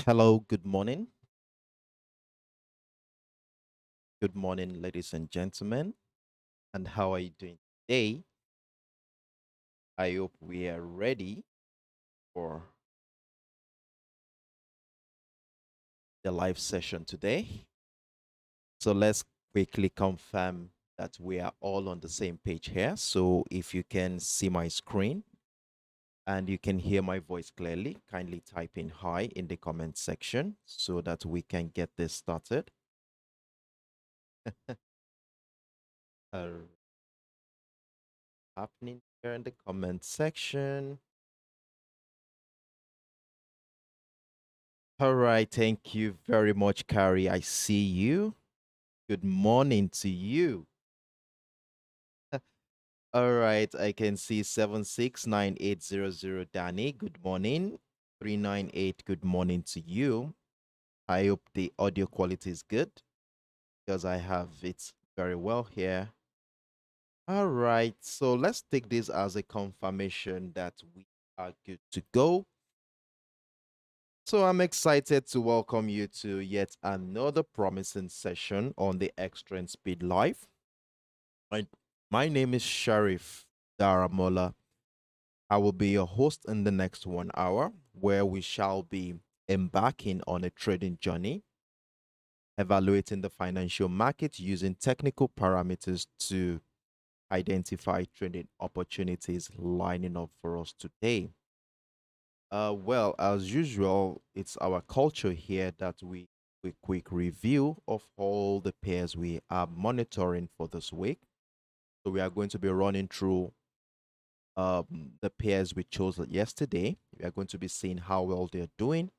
Hello, good morning. Good morning, ladies and gentlemen. And how are you doing today? I hope we are ready for the live session today. So let's quickly confirm that we are all on the same page here. So if you can see my screen and you can hear my voice clearly, kindly type in hi in the comment section so that we can get this started. uh, Happening here in the comment section. All right, thank you very much, Carrie. I see you. Good morning to you. All right, I can see 769800 Danny. Good morning. 398, good morning to you. I hope the audio quality is good because I have it very well here. All right, so let's take this as a confirmation that we are good to go. So I'm excited to welcome you to yet another promising session on the Extra and Speed Live. My, my name is Sharif Daramola. I will be your host in the next 1 hour, where we shall be embarking on a trading journey, evaluating the financial market using technical parameters to identify trading opportunities lining up for us today. Well, as usual, it's our culture here that we quick review of all the pairs we are monitoring for this week. So we are going to be running through the pairs we chose yesterday. We are going to be seeing how well they're doing.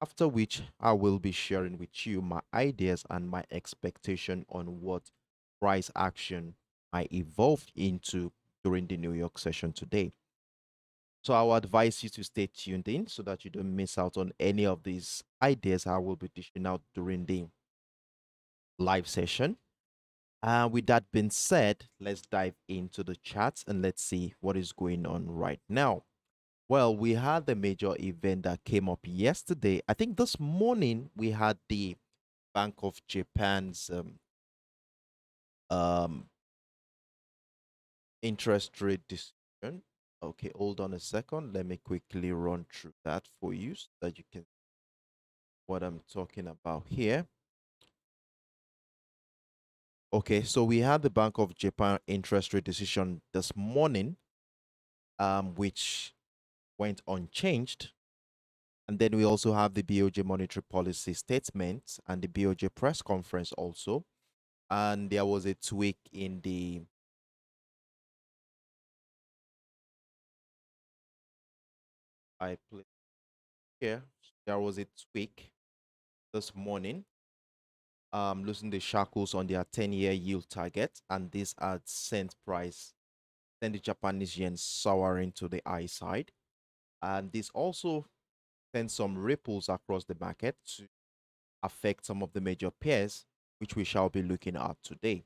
After which, I will be sharing with you my ideas and my expectation on what price action I evolved into during the New York session today. So I will advise you to stay tuned in so that you don't miss out on any of these ideas I will be dishing out during the live session. With that being said, let's dive into the charts and let's see what is going on right now. Well, we had the major event that came up yesterday. I think this morning we had the Bank of Japan's um, interest rate decision. Okay, hold on a second. Let me quickly run through that for you so that you can see what I'm talking about here. Okay, so we had the Bank of Japan interest rate decision this morning, which went unchanged. And then we also have the BOJ monetary policy statement and the BOJ press conference also. And there was a tweak in the I play here. There was a tweak this morning, losing the shackles on their 10-year yield target, and this had sent the Japanese yen soaring to the high side. And this also sent some ripples across the market to affect some of the major pairs, which we shall be looking at today.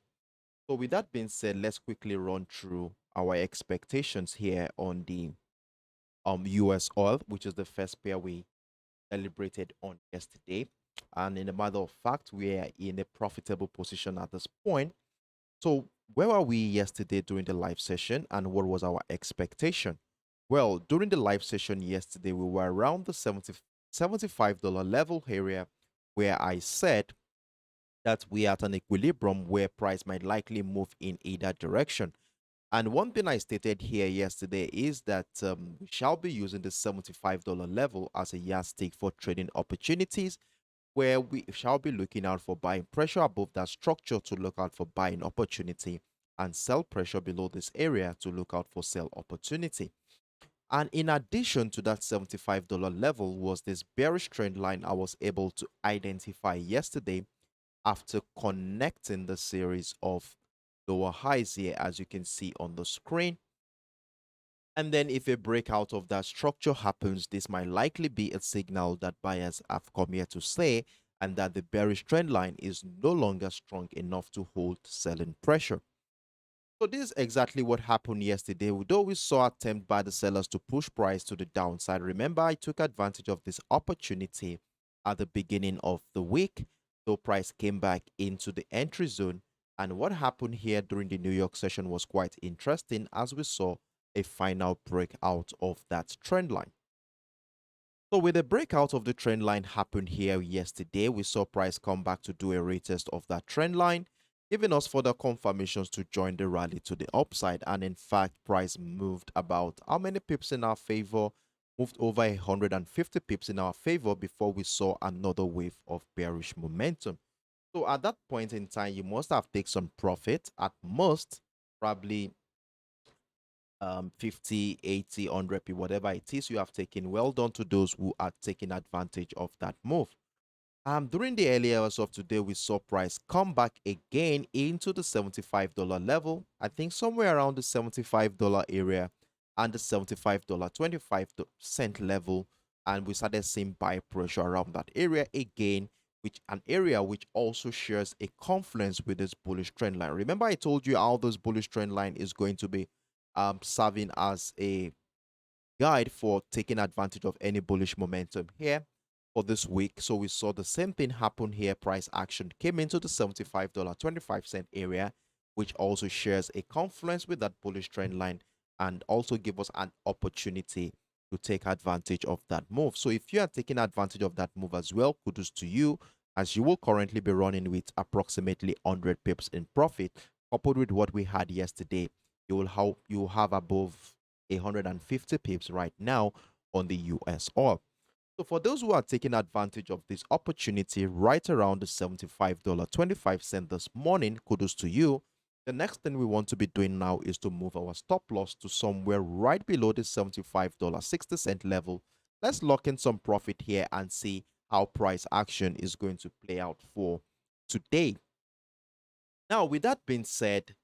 So, with that being said, let's quickly run through our expectations here on the US oil, which is the first pair we deliberated on yesterday. And in a matter of fact, we are in a profitable position at this point. So, where were we yesterday during the live session and what was our expectation? Well, during the live session yesterday, we were around the $75 level area where I said that we are at an equilibrium where price might likely move in either direction. And one thing I stated here yesterday is that we shall be using the $75 level as a yardstick for trading opportunities, where we shall be looking out for buying pressure above that structure to look out for buying opportunity and sell pressure below this area to look out for sell opportunity. And in addition to that $75 level was this bearish trend line I was able to identify yesterday after connecting the series of lower highs here, as you can see on the screen. And then if a breakout of that structure happens, this might likely be a signal that buyers have come here to say, and that the bearish trend line is no longer strong enough to hold selling pressure. So this is exactly what happened yesterday. Though we saw attempt by the sellers to push price to the downside, remember I took advantage of this opportunity at the beginning of the week, though price came back into the entry zone. And what happened here during the New York session was quite interesting as we saw a final breakout of that trend line. So with the breakout of the trend line happened here yesterday, we saw price come back to do a retest of that trend line, giving us further confirmations to join the rally to the upside. And in fact, price moved about how many pips in our favor? Moved over 150 pips in our favor before we saw another wave of bearish momentum. So at that point in time, you must have taken some profit at most, probably 50, 80, 100p, whatever it is you have taken. Well done to those who are taking advantage of that move. During the early hours of today, we saw price come back again into the $75 level. I think somewhere around the $75 area and the $75.25 level. And we started seeing buy pressure around that area again, which an area which also shares a confluence with this bullish trend line. Remember, I told you how this bullish trend line is going to be serving as a guide for taking advantage of any bullish momentum here for this week. So we saw the same thing happen here. Price action came into the $75.25 area, which also shares a confluence with that bullish trend line and also give us an opportunity to take advantage of that move. So if you are taking advantage of that move as well, kudos to you, as you will currently be running with approximately 100 pips in profit, coupled with what we had yesterday. You will have above 150 pips right now on the USOil. So for those who are taking advantage of this opportunity right around the $75.25 this morning, kudos to you. The next thing we want to be doing now is to move our stop loss to somewhere right below the $75.60 level. Let's lock in some profit here and see how price action is going to play out for today. Now, with that being said,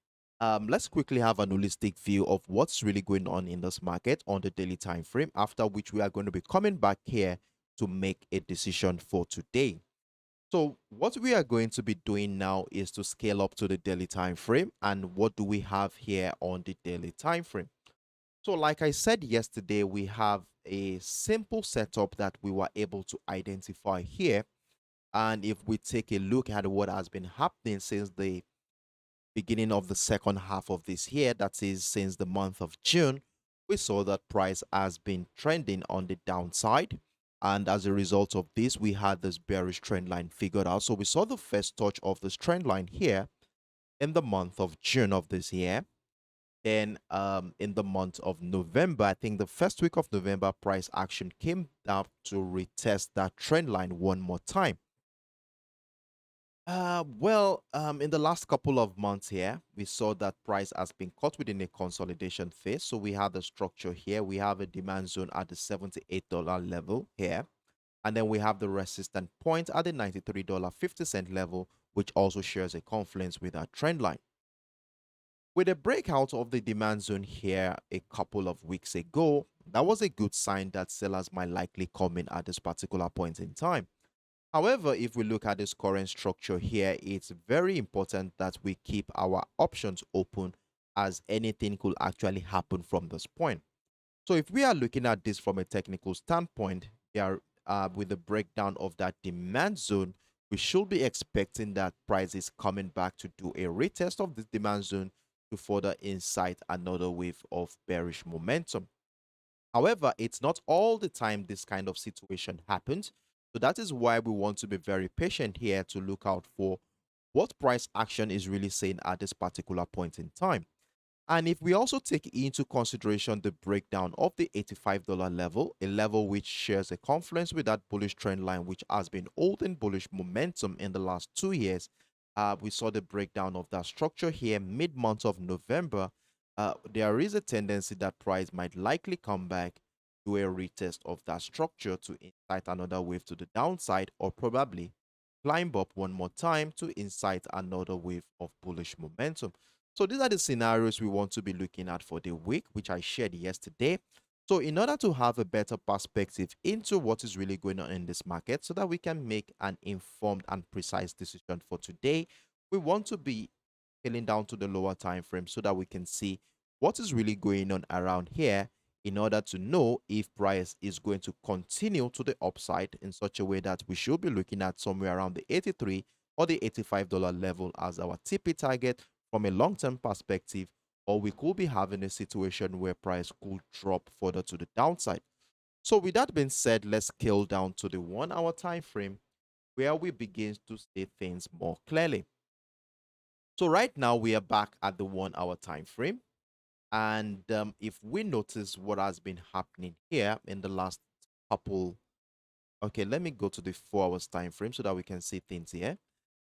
let's quickly have an holistic view of what's really going on in this market on the daily time frame, after which we are going to be coming back here to make a decision for today. So what we are going to be doing now is to scale up to the daily time frame. And what do we have here on the daily time frame? So like I said yesterday, we have a simple setup that we were able to identify here. And if we take a look at what has been happening since the beginning of the second half of this year, that is since the month of June, we saw that price has been trending on the downside. And as a result of this, we had this bearish trend line figured out. So we saw the first touch of this trend line here in the month of June of this year. Then in the month of November, I think the first week of November, price action came down to retest that trend line one more time. In the last couple of months here, we saw that price has been caught within a consolidation phase. So we have the structure here. We have a demand zone at the $78 level here. And then we have the resistance point at the $93.50 level, which also shares a confluence with our trend line. With a breakout of the demand zone here a couple of weeks ago, that was a good sign that sellers might likely come in at this particular point in time. However, if we look at this current structure here, it's very important that we keep our options open, as anything could actually happen from this point. So if we are looking at this from a technical standpoint, with the breakdown of that demand zone, we should be expecting that price is coming back to do a retest of this demand zone to further incite another wave of bearish momentum. However, it's not all the time this kind of situation happens. So that is why we want to be very patient here to look out for what price action is really saying at this particular point in time. And if we also take into consideration the breakdown of the $85 level, a level which shares a confluence with that bullish trend line, which has been holding bullish momentum in the last 2 years, we saw the breakdown of that structure here mid-month of November. There is a tendency that price might likely come back to a retest of that structure to incite another wave to the downside, or probably climb up one more time to incite another wave of bullish momentum. So these are the scenarios we want to be looking at for the week, which I shared yesterday. So in order to have a better perspective into what is really going on in this market, so that we can make an informed and precise decision for today, we want to be scaling down to the lower time frame so that we can see what is really going on around here in order to know if price is going to continue to the upside in such a way that we should be looking at somewhere around the 83 or the $85 level as our TP target from a long-term perspective, or we could be having a situation where price could drop further to the downside. So with that being said, let's scale down to the 1 hour time frame where we begin to see things more clearly. So right now we are back at the 1 hour time frame. And if we notice what has been happening here in the last couple, okay, let me go to the 4 hours time frame so that we can see things here.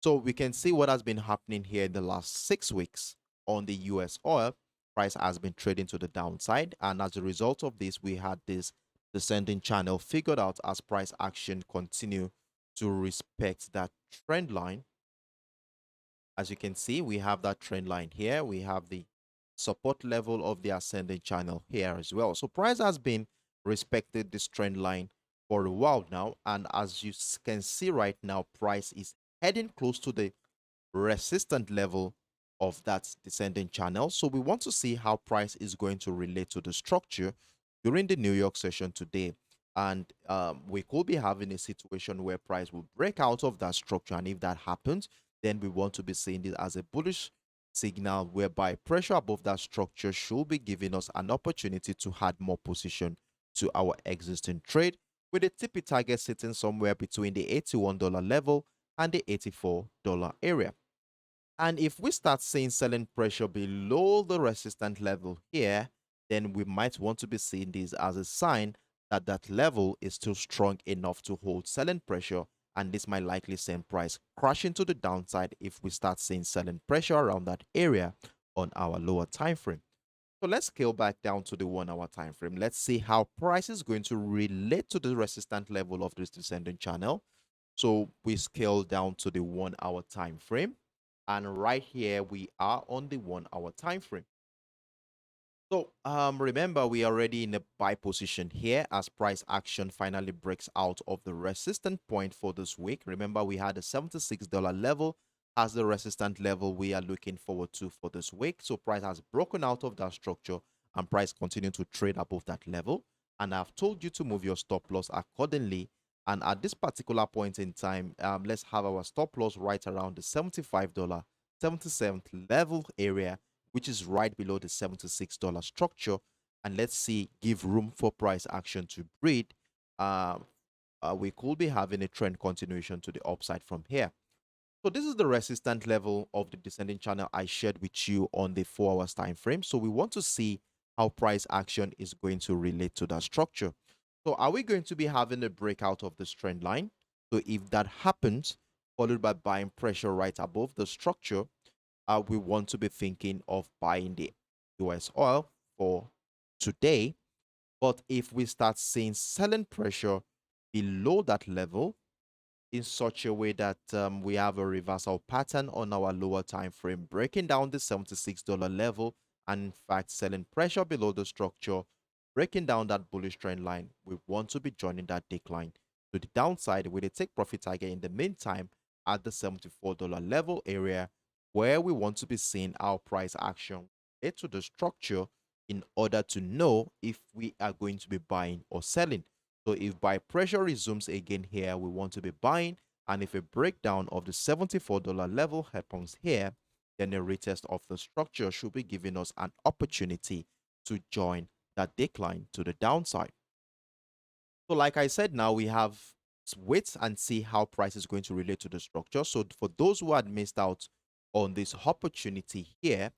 So we can see what has been happening here in the last 6 weeks on the US oil. Price has been trading to the downside. And as a result of this, we had this descending channel figured out as price action continue to respect that trend line. As you can see, we have that trend line here. We have the support level of the ascending channel here as well. So price has been respected this trend line for a while now. And as you can see right now, price is heading close to the resistant level of that descending channel. So we want to see how price is going to relate to the structure during the New York session today. And we could be having a situation where price will break out of that structure. And if that happens, then we want to be seeing this as a bullish signal whereby pressure above that structure should be giving us an opportunity to add more position to our existing trade, with the TP target sitting somewhere between the $81 level and the $84 area. And if we start seeing selling pressure below the resistance level here, then we might want to be seeing this as a sign that that level is still strong enough to hold selling pressure, and this might likely send price crashing to the downside if we start seeing selling pressure around that area on our lower time frame. So let's scale back down to the 1 hour time frame. Let's see how price is going to relate to the resistance level of this descending channel. So we scale down to the 1 hour time frame. And right here, we are on the 1 hour time frame. So remember, we are already in a buy position here as price action finally breaks out of the resistance point for this week. Remember, we had a $76 level as the resistance level we are looking forward to for this week. So price has broken out of that structure and price continue to trade above that level. And I've told you to move your stop loss accordingly. And at this particular point in time, let's have our stop loss right around the $75, 77th level area, which is right below the $76 structure. And let's see, give room for price action to breed. We could be having a trend continuation to the upside from here. So this is the resistance level of the descending channel I shared with you on the 4 hours time frame. So we want to see how price action is going to relate to that structure. So are we going to be having a breakout of this trend line? So if that happens, followed by buying pressure right above the structure, we want to be thinking of buying the US oil for today. But if we start seeing selling pressure below that level in such a way that we have a reversal pattern on our lower time frame, breaking down the $76 level, and in fact selling pressure below the structure, breaking down that bullish trend line, we want to be joining that decline to the downside with a take profit target in the meantime at the $74 level area, where we want to be seeing our price action related to the structure in order to know if we are going to be buying or selling. So if buy pressure resumes again here, we want to be buying. And if a breakdown of the $74 level happens here, then a retest of the structure should be giving us an opportunity to join that decline to the downside. So like I said, now we have wait and see how price is going to relate to the structure. So for those who had missed out on this opportunity here,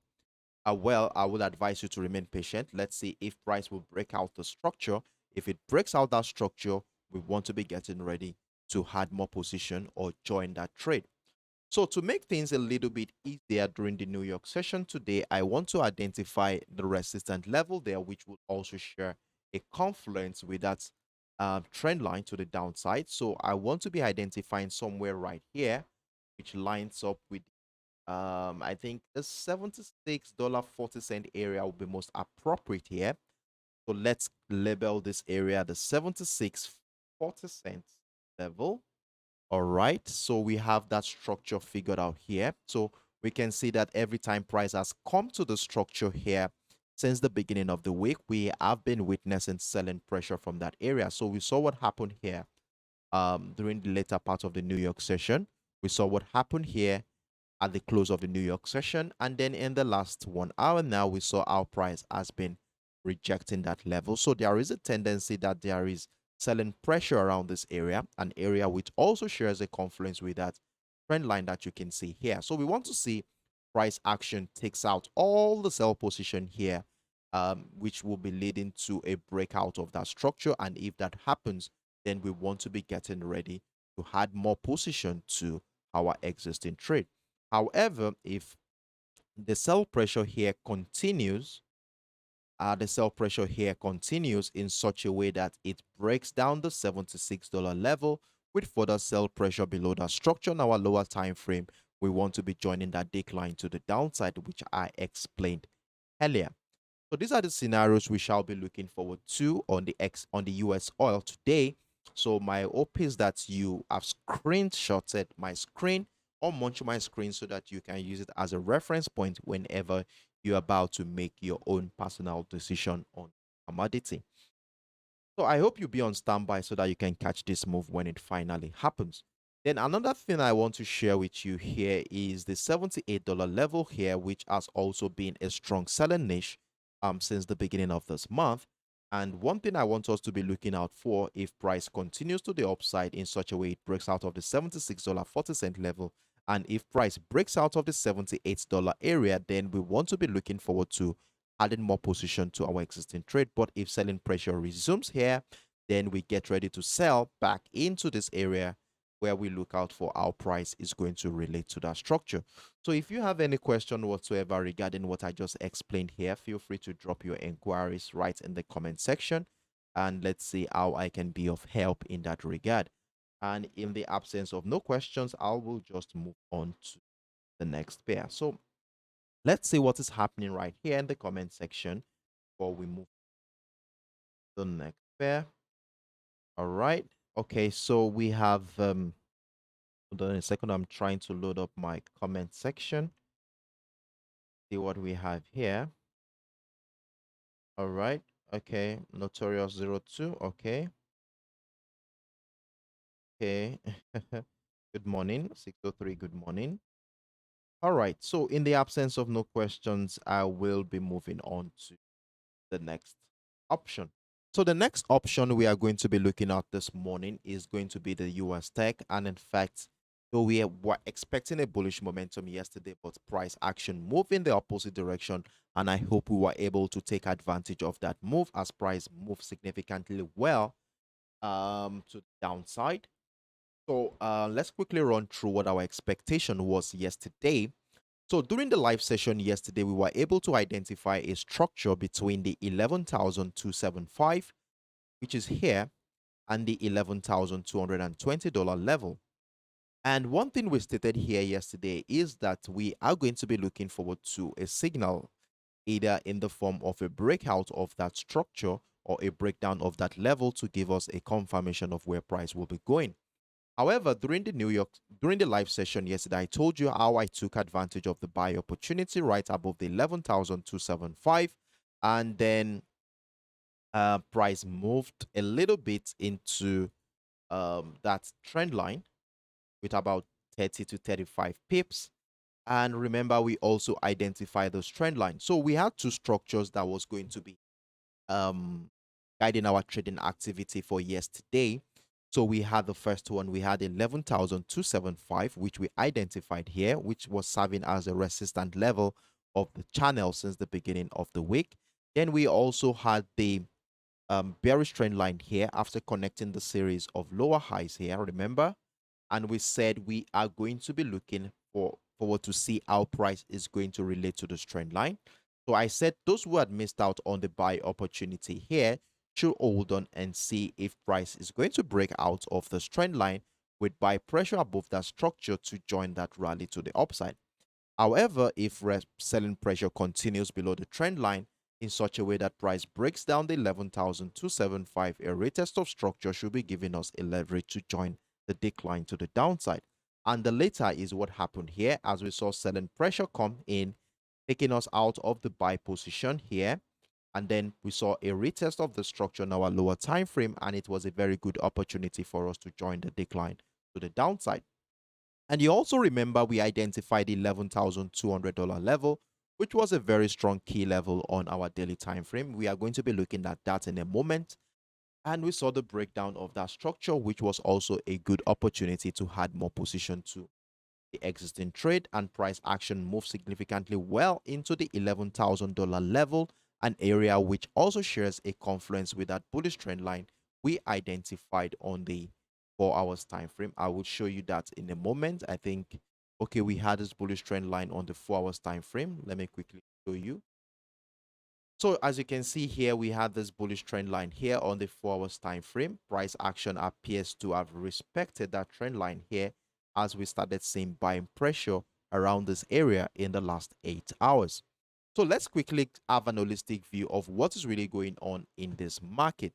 well, I would advise you to remain patient. Let's see if price will break out the structure. If it breaks out that structure, we want to be getting ready to add more position or join that trade. So to make things a little bit easier during the New York session today, I want to identify the resistance level there, which will also share a confluence with that trend line to the downside. So I want to be identifying somewhere right here, which lines up with I think the $76.40 area will be most appropriate here. So let's label this area the 76.40 level. All right, so we have that structure figured out here. So we can see that every time price has come to the structure here, since the beginning of the week, we have been witnessing selling pressure from that area. So we saw what happened here during the later part of the New York session. We saw what happened here at the close of the New York session. And then in the last 1 hour now, we saw our price has been rejecting that level. So there is a tendency that there is selling pressure around this area, an area which also shares a confluence with that trend line that you can see here. So we want to see price action takes out all the sell position here, which will be leading to a breakout of that structure. And if that happens, then we want to be getting ready to add more position to our existing trade. However, if the sell pressure here continues, in such a way that it breaks down the $76 level with further sell pressure below that structure on our lower time frame, we want to be joining that decline to the downside, which I explained earlier. So these are the scenarios we shall be looking forward to on the US oil today. So my hope is that you have screenshotted my screen or munch my screen so that you can use it as a reference point whenever you're about to make your own personal decision on commodity. So I hope you'll be on standby so that you can catch this move when it finally happens. Then another thing I want to share with you here is the $78 level here, which has also been a strong selling niche since the beginning of this month. And one thing I want us to be looking out for, if price continues to the upside in such a way it breaks out of the $76.40 level, and if price breaks out of the $78 area, then we want to be looking forward to adding more position to our existing trade. But if selling pressure resumes here, then we get ready to sell back into this area where we look out for our price is going to relate to that structure. So if you have any question whatsoever regarding what I just explained here, feel free to drop your inquiries right in the comment section, and let's see how I can be of help in that regard. And in the absence of no questions, I will just move on to the next pair. So let's see what is happening right here in the comment section before we move to the next pair. All right. Okay, so we have hold on a second. I'm trying to load up my comment section. See what we have here. All right. Okay. Notorious 02. Okay. Okay. Good morning. 603. Good morning. All right. So in the absence of no questions, I will be moving on to the next option. So the next option we are going to be looking at this morning is going to be the US tech. And in fact, though we were expecting a bullish momentum yesterday, but price action moved in the opposite direction. And I hope we were able to take advantage of that move as price moved significantly well to the downside. So let's quickly run through what our expectation was yesterday. So during the live session yesterday, we were able to identify a structure between the 11,275, which is here, and the $11,220 level. And one thing we stated here yesterday is that we are going to be looking forward to a signal, either in the form of a breakout of that structure or a breakdown of that level to give us a confirmation of where price will be going. However, during the live session yesterday, I told you how I took advantage of the buy opportunity right above the 11,275, and then price moved a little bit into that trend line with about 30 to 35 pips. And remember, we also identified those trend lines. So we had two structures that was going to be guiding our trading activity for yesterday. So we had the first one, we had 11,275, which we identified here, which was serving as a resistant level of the channel since the beginning of the week. Then we also had the bearish trend line here after connecting the series of lower highs here, remember? And we said we are going to be looking forward to see how price is going to relate to this trend line. So I said those who had missed out on the buy opportunity here should hold on and see if price is going to break out of this trend line with buy pressure above that structure to join that rally to the upside. However, if selling pressure continues below the trend line in such a way that price breaks down the 11,275, a retest of structure should be giving us a leverage to join the decline to the downside. And the later is what happened here as we saw selling pressure come in, taking us out of the buy position here. And then we saw a retest of the structure on our lower time frame, and it was a very good opportunity for us to join the decline to the downside. And you also remember we identified the $11,200 level, which was a very strong key level on our daily time frame. We are going to be looking at that in a moment. And we saw the breakdown of that structure, which was also a good opportunity to add more position to the existing trade, and price action moved significantly well into the $11,000 level, an area which also shares a confluence with that bullish trend line we identified on the 4 hours time frame. I will show you that in a moment. I think, okay, we had this bullish trend line on the 4 hours time frame. Let me quickly show you. So as you can see here, we had this bullish trend line here on the 4 hours time frame. Price action appears to have respected that trend line here as we started seeing buying pressure around this area in the last 8 hours. So let's quickly have an holistic view of what is really going on in this market.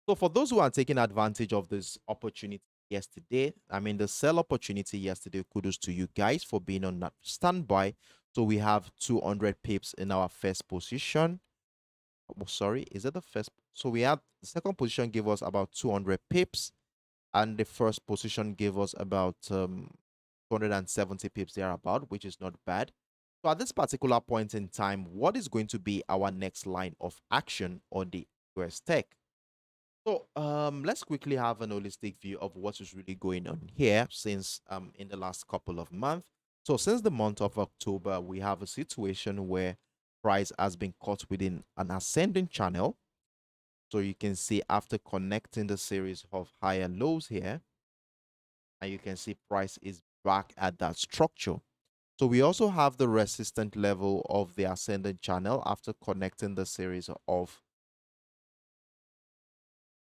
So for those who are taking advantage of this opportunity yesterday, I mean the sell opportunity yesterday, kudos to you guys for being on that standby. So we have 200 pips in our first position. Oh, sorry, is it the first? So we had the second position gave us about 200 pips, and the first position gave us about 270 pips thereabout, which is not bad. So at this particular point in time, what is going to be our next line of action on the US tech? So let's quickly have an holistic view of what is really going on here since in the last couple of months. So since the month of October, we have a situation where price has been caught within an ascending channel. So you can see after connecting the series of higher lows here, and you can see price is back at that structure. So we also have the resistant level of the ascending channel after connecting the series of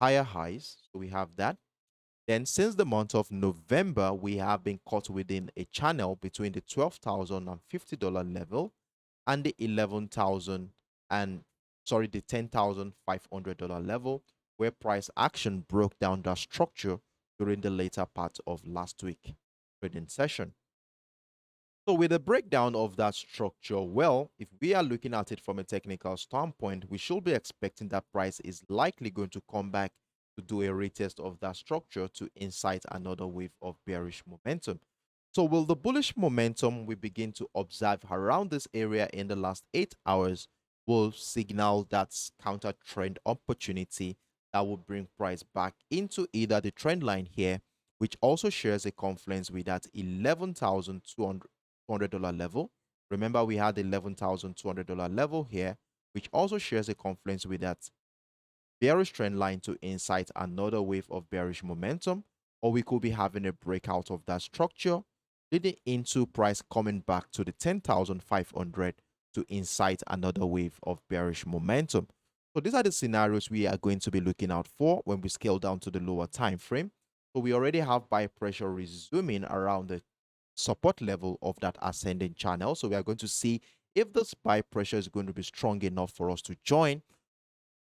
higher highs. So we have that. Then since the month of November, we have been caught within a channel between the $12,050 level and the the $10,500 level, where price action broke down that structure during the later part of last week trading session. So with a breakdown of that structure, well, if we are looking at it from a technical standpoint, we should be expecting that price is likely going to come back to do a retest of that structure to incite another wave of bearish momentum. So will the bullish momentum we begin to observe around this area in the last 8 hours will signal that counter trend opportunity that will bring price back into either the trend line here, which also shares a confluence with that $11,200 level. Remember, we had the $11,200 level here, which also shares a confluence with that bearish trend line to incite another wave of bearish momentum, or we could be having a breakout of that structure, leading into price coming back to the 10,500 to incite another wave of bearish momentum. So these are the scenarios we are going to be looking out for when we scale down to the lower time frame. So we already have buy pressure resuming around the support level of that ascending channel. So we are going to see if this buy pressure is going to be strong enough for us to join.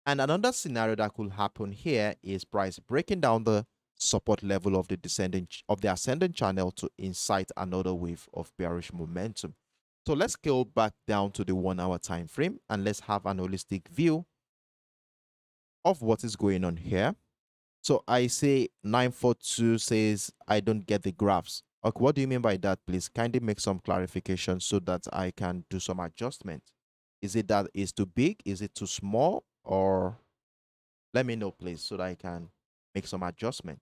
And another scenario that could happen here is price breaking down the support level of the ascending channel to incite another wave of bearish momentum. So let's scale back down to the 1 hour time frame and let's have an holistic view of what is going on here. So I say 942 says I don't get the graphs. Okay, what do you mean by that, please? Kindly make some clarification so that I can do some adjustment. Is it that it's too big? Is it too small? Or let me know, please, so that I can make some adjustment.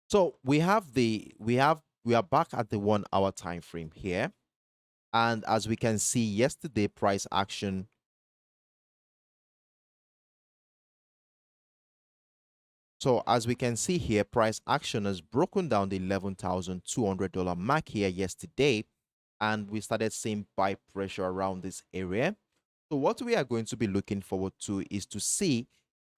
So we are back at the 1 hour time frame here. And as we can see, yesterday price action So as we can see here, price action has broken down the $11,200 mark here yesterday, and we started seeing buy pressure around this area. So what we are going to be looking forward to is to see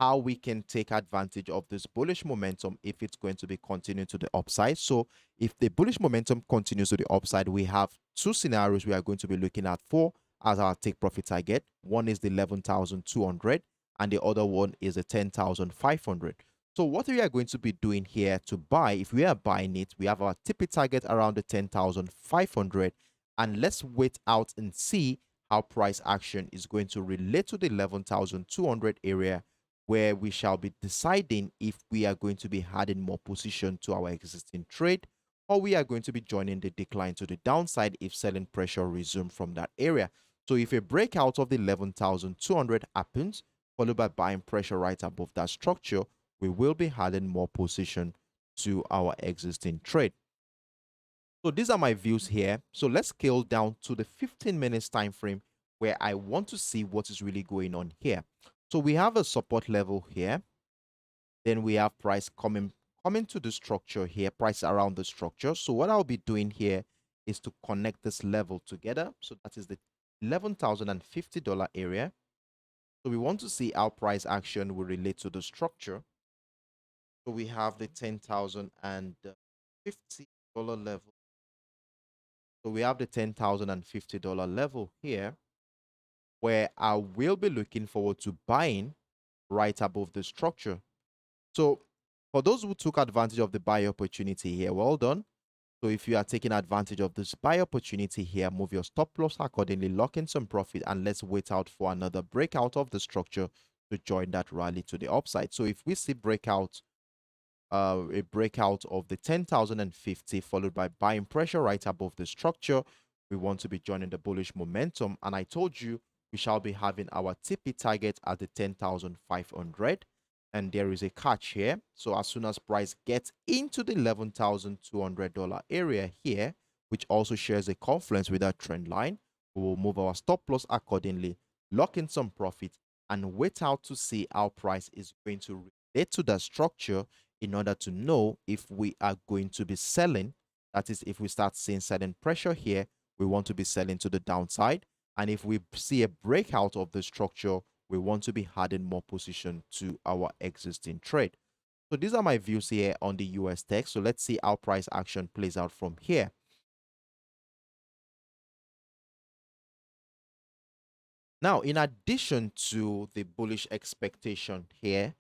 how we can take advantage of this bullish momentum if it's going to be continuing to the upside. So if the bullish momentum continues to the upside, we have two scenarios we are going to be looking at for as our take profit target. One is the 11,200 and the other one is the 10,500. So what we are going to be doing here to buy, if we are buying it, we have our TP target around the 10,500, and let's wait out and see how price action is going to relate to the 11,200 area, where we shall be deciding if we are going to be adding more position to our existing trade, or we are going to be joining the decline to the downside if selling pressure resumes from that area. So if a breakout of the 11,200 happens, followed by buying pressure right above that structure, we will be adding more position to our existing trade. So these are my views here. So let's scale down to the 15 minutes time frame, where I want to see what is really going on here. So we have a support level here. Then we have price coming to the structure here, price around the structure. So what I'll be doing here is to connect this level together. So that is the $11,050 area. So we want to see how price action will relate to the structure. So we have the $10,050 level. So we have the $10,050 level here, where I will be looking forward to buying right above the structure. So for those who took advantage of the buy opportunity here, well done. So if you are taking advantage of this buy opportunity here, move your stop loss accordingly, lock in some profit, and let's wait out for another breakout of the structure to join that rally to the upside. So if we see a breakout of the 10,050 followed by buying pressure right above the structure, we want to be joining the bullish momentum. And I told you we shall be having our TP target at the 10,500. And there is a catch here. So as soon as price gets into the $11,200 area here, which also shares a confluence with that trend line, we will move our stop loss accordingly, lock in some profit, and wait out to see how price is going to relate to that structure in order to know if we are going to be selling. That is, if we start seeing selling pressure here, we want to be selling to the downside. And if we see a breakout of the structure, we want to be adding more position to our existing trade. So these are my views here on the US tech. So let's see how price action plays out from here. Now, in addition to the bullish expectation here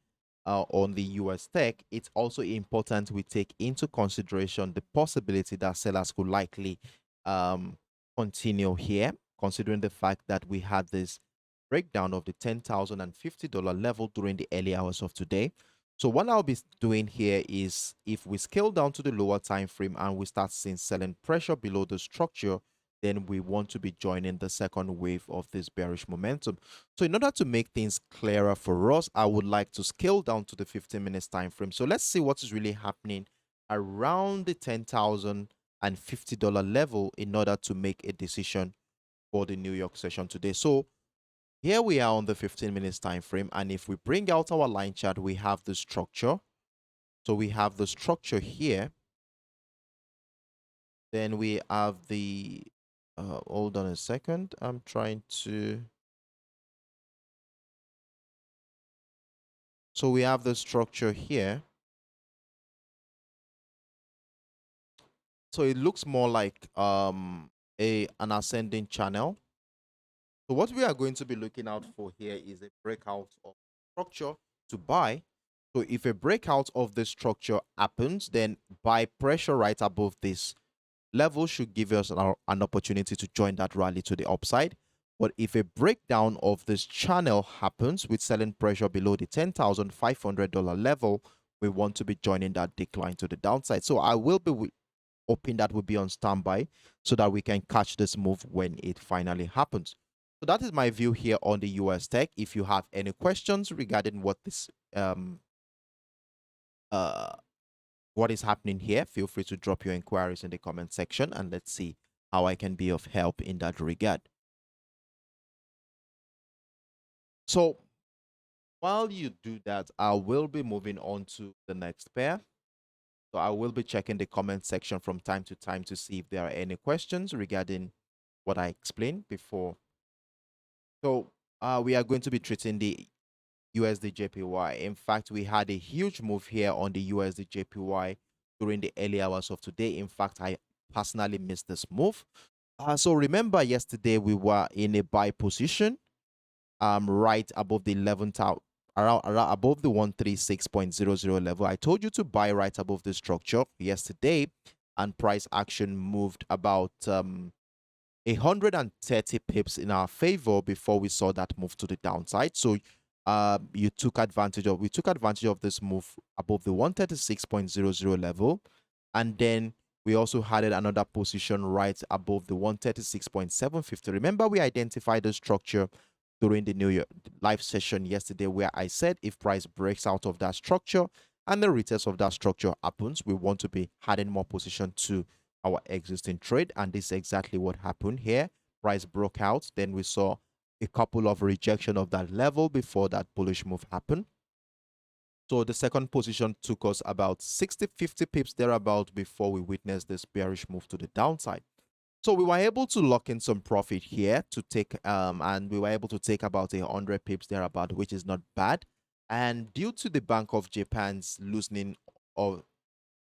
on the US tech, it's also important we take into consideration the possibility that sellers could likely continue here, considering the fact that we had this breakdown of the $10,050 level during the early hours of today. So what I'll be doing here is, if we scale down to the lower time frame and we start seeing selling pressure below the structure, then we want to be joining the second wave of this bearish momentum. So in order to make things clearer for us, I would like to scale down to the 15 minutes time frame. So let's see what is really happening around the $10,050 level in order to make a decision for the New York session today. So here we are on the 15 minutes time frame, and if we bring out our line chart, we have the structure. So we have the structure here. Then we have the hold on a second. I'm trying to. So we have the structure here. So it looks more like an ascending channel. So what we are going to be looking out for here is a breakout of structure to buy. So if a breakout of the structure happens, then buy pressure right above this level should give us an opportunity to join that rally to the upside. But if a breakdown of this channel happens with selling pressure below the $10,500 level, we want to be joining that decline to the downside. So I will be hoping that will be on standby so that we can catch this move when it finally happens. So that is my view here on the US tech. If you have any questions regarding what this what is happening here, feel free to drop your inquiries in the comment section, and let's see how I can be of help in that regard. So while you do that, I will be moving on to the next pair. So I will be checking the comment section from time to time to see if there are any questions regarding what I explained before. So we are going to be treating the USDJPY. In fact, we had a huge move here on the USDJPY during the early hours of today. In fact, I personally missed this move. So remember, yesterday we were in a buy position, right above the 11th, around above the 136.00 level. I told you to buy right above the structure yesterday, and price action moved about 130 pips in our favor before we saw that move to the downside. So we took advantage of this move above the 136.00 level, and then we also added another position right above the 136.750. Remember, we identified the structure during the New Year live session yesterday, where I said if price breaks out of that structure and the retest of that structure happens, we want to be adding more position to our existing trade. And this is exactly what happened here. Price broke out, then we saw a couple of rejection of that level before that bullish move happened. So the second position took us about 50 pips thereabout before we witnessed this bearish move to the downside. So we were able to lock in some profit here to take, and we were able to take about 100 pips thereabout, which is not bad. And due to the Bank of Japan's loosening of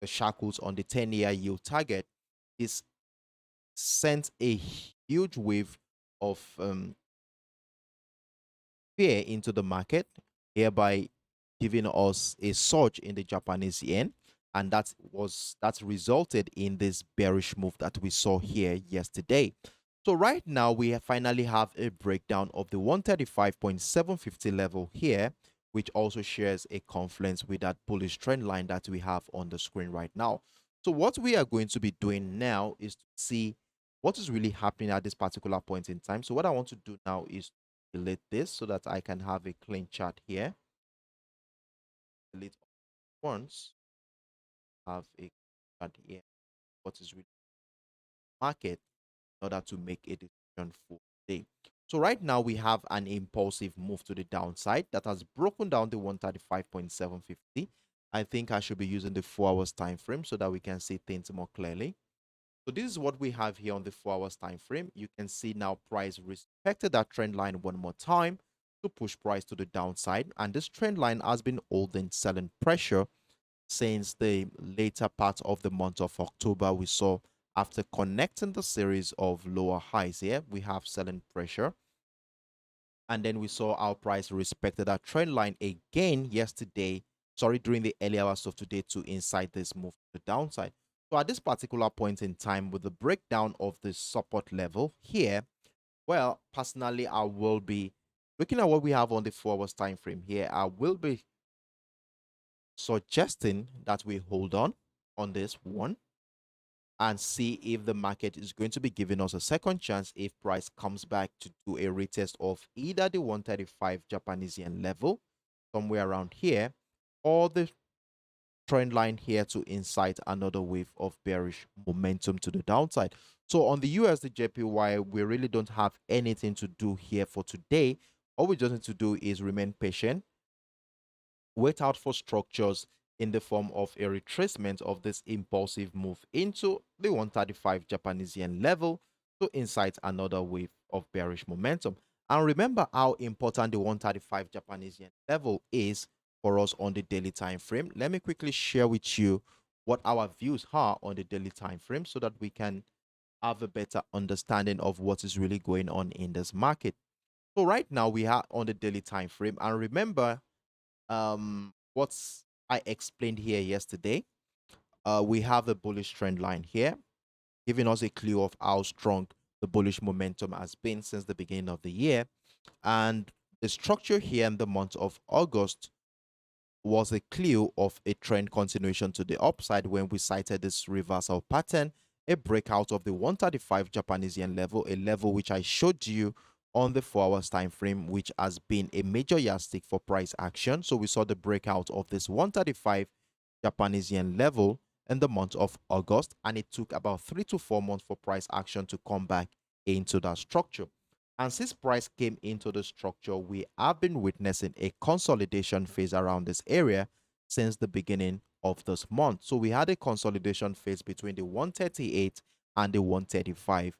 the shackles on the 10-year yield target, is sent a huge wave of fear into the market, hereby giving us a surge in the Japanese yen, and that's resulted in this bearish move that we saw here yesterday. So right now we finally have a breakdown of the 135.750 level here, which also shares a confluence with that bullish trend line that we have on the screen right now. So what we are going to be doing now is to see what is really happening at this particular point in time. So what I want to do now is delete this so that I can have a clean chart here. Delete once, have a chart here. What is really market in order to make a decision for the day. So right now we have an impulsive move to the downside that has broken down the 135.750. I think I should be using the 4 hours time frame so that we can see things more clearly. So this is what we have here on the 4 hours time frame. You can see now price respected that trend line one more time to push price to the downside, and this trend line has been holding selling pressure since the later part of the month of October. We saw after connecting the series of lower highs here, we have selling pressure. And then we saw our price respected that trend line again yesterday, during the early hours of today to inside this move to the downside. So at this particular point in time, with the breakdown of the support level here, well, personally, I will be looking at what we have on the 4 hours time frame here. I will be suggesting that we hold on this one and see if the market is going to be giving us a second chance if price comes back to do a retest of either the 135 Japanese yen level somewhere around here, or the trend line here to incite another wave of bearish momentum to the downside. So on the USDJPY, we really don't have anything to do here for today. All we just need to do is remain patient, wait out for structures in the form of a retracement of this impulsive move into the 135 Japanese yen level to incite another wave of bearish momentum. And remember how important the 135 Japanese yen level is for us on the daily time frame. Let me quickly share with you what our views are on the daily time frame so that we can have a better understanding of what is really going on in this market. So right now we are on the daily time frame, and remember what I explained here yesterday. We have the bullish trend line here, giving us a clue of how strong the bullish momentum has been since the beginning of the year. And the structure here in the month of August was a clue of a trend continuation to the upside when we cited this reversal pattern, a breakout of the 135 Japanese yen level, a level which I showed you on the 4 hours time frame, which has been a major yardstick for price action. So we saw the breakout of this 135 Japanese yen level in the month of August, and it took about 3 to 4 months for price action to come back into that structure. And since price came into the structure, we have been witnessing a consolidation phase around this area since the beginning of this month. So we had a consolidation phase between the 138 and the 135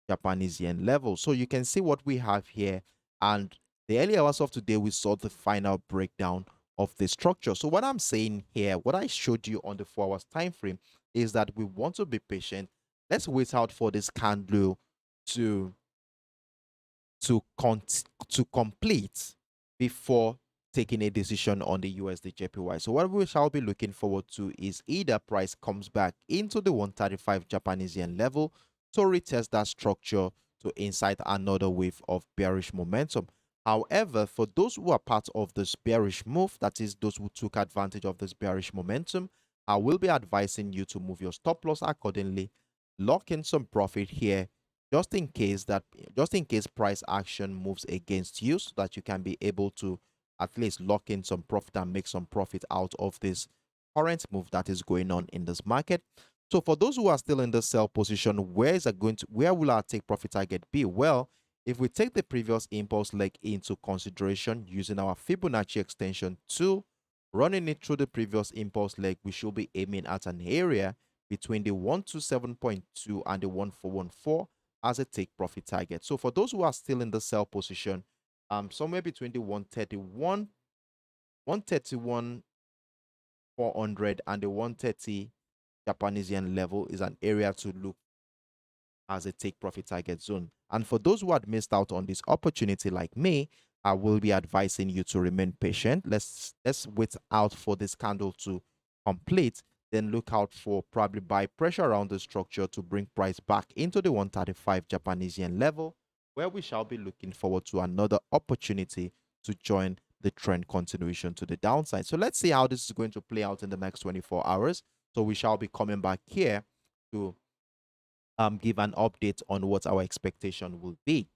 Japanese yen level. So you can see what we have here. And the early hours of today, we saw the final breakdown of the structure. So what I'm saying here, what I showed you on the 4 hours time frame, is that we want to be patient. Let's wait out for this candle to complete before taking a decision on the USDJPY. So what we shall be looking forward to is either price comes back into the 135 Japanese yen level to retest that structure to incite another wave of bearish momentum. However, for those who are part of this bearish move, that is those who took advantage of this bearish momentum, I will be advising you to move your stop loss accordingly, lock in some profit here, just in case price action moves against you, so that you can be able to at least lock in some profit and make some profit out of this current move that is going on in this market. So for those who are still in the sell position, where will our take profit target be? Well, if we take the previous impulse leg into consideration using our Fibonacci extension tool, running it through the previous impulse leg, we should be aiming at an area between the 127.2 and the 1414 as a take profit target. So for those who are still in the sell position, somewhere between the 131 400 and the 130 Japanese yen level is an area to look as a take profit target zone. And for those who had missed out on this opportunity like me, I will be advising you to remain patient. Let's wait out for this candle to complete, then look out for probably buy pressure around the structure to bring price back into the 135 Japanese yen level, where we shall be looking forward to another opportunity to join the trend continuation to the downside. So let's see how this is going to play out in the next 24 hours. So we shall be coming back here to give an update on what our expectation will be.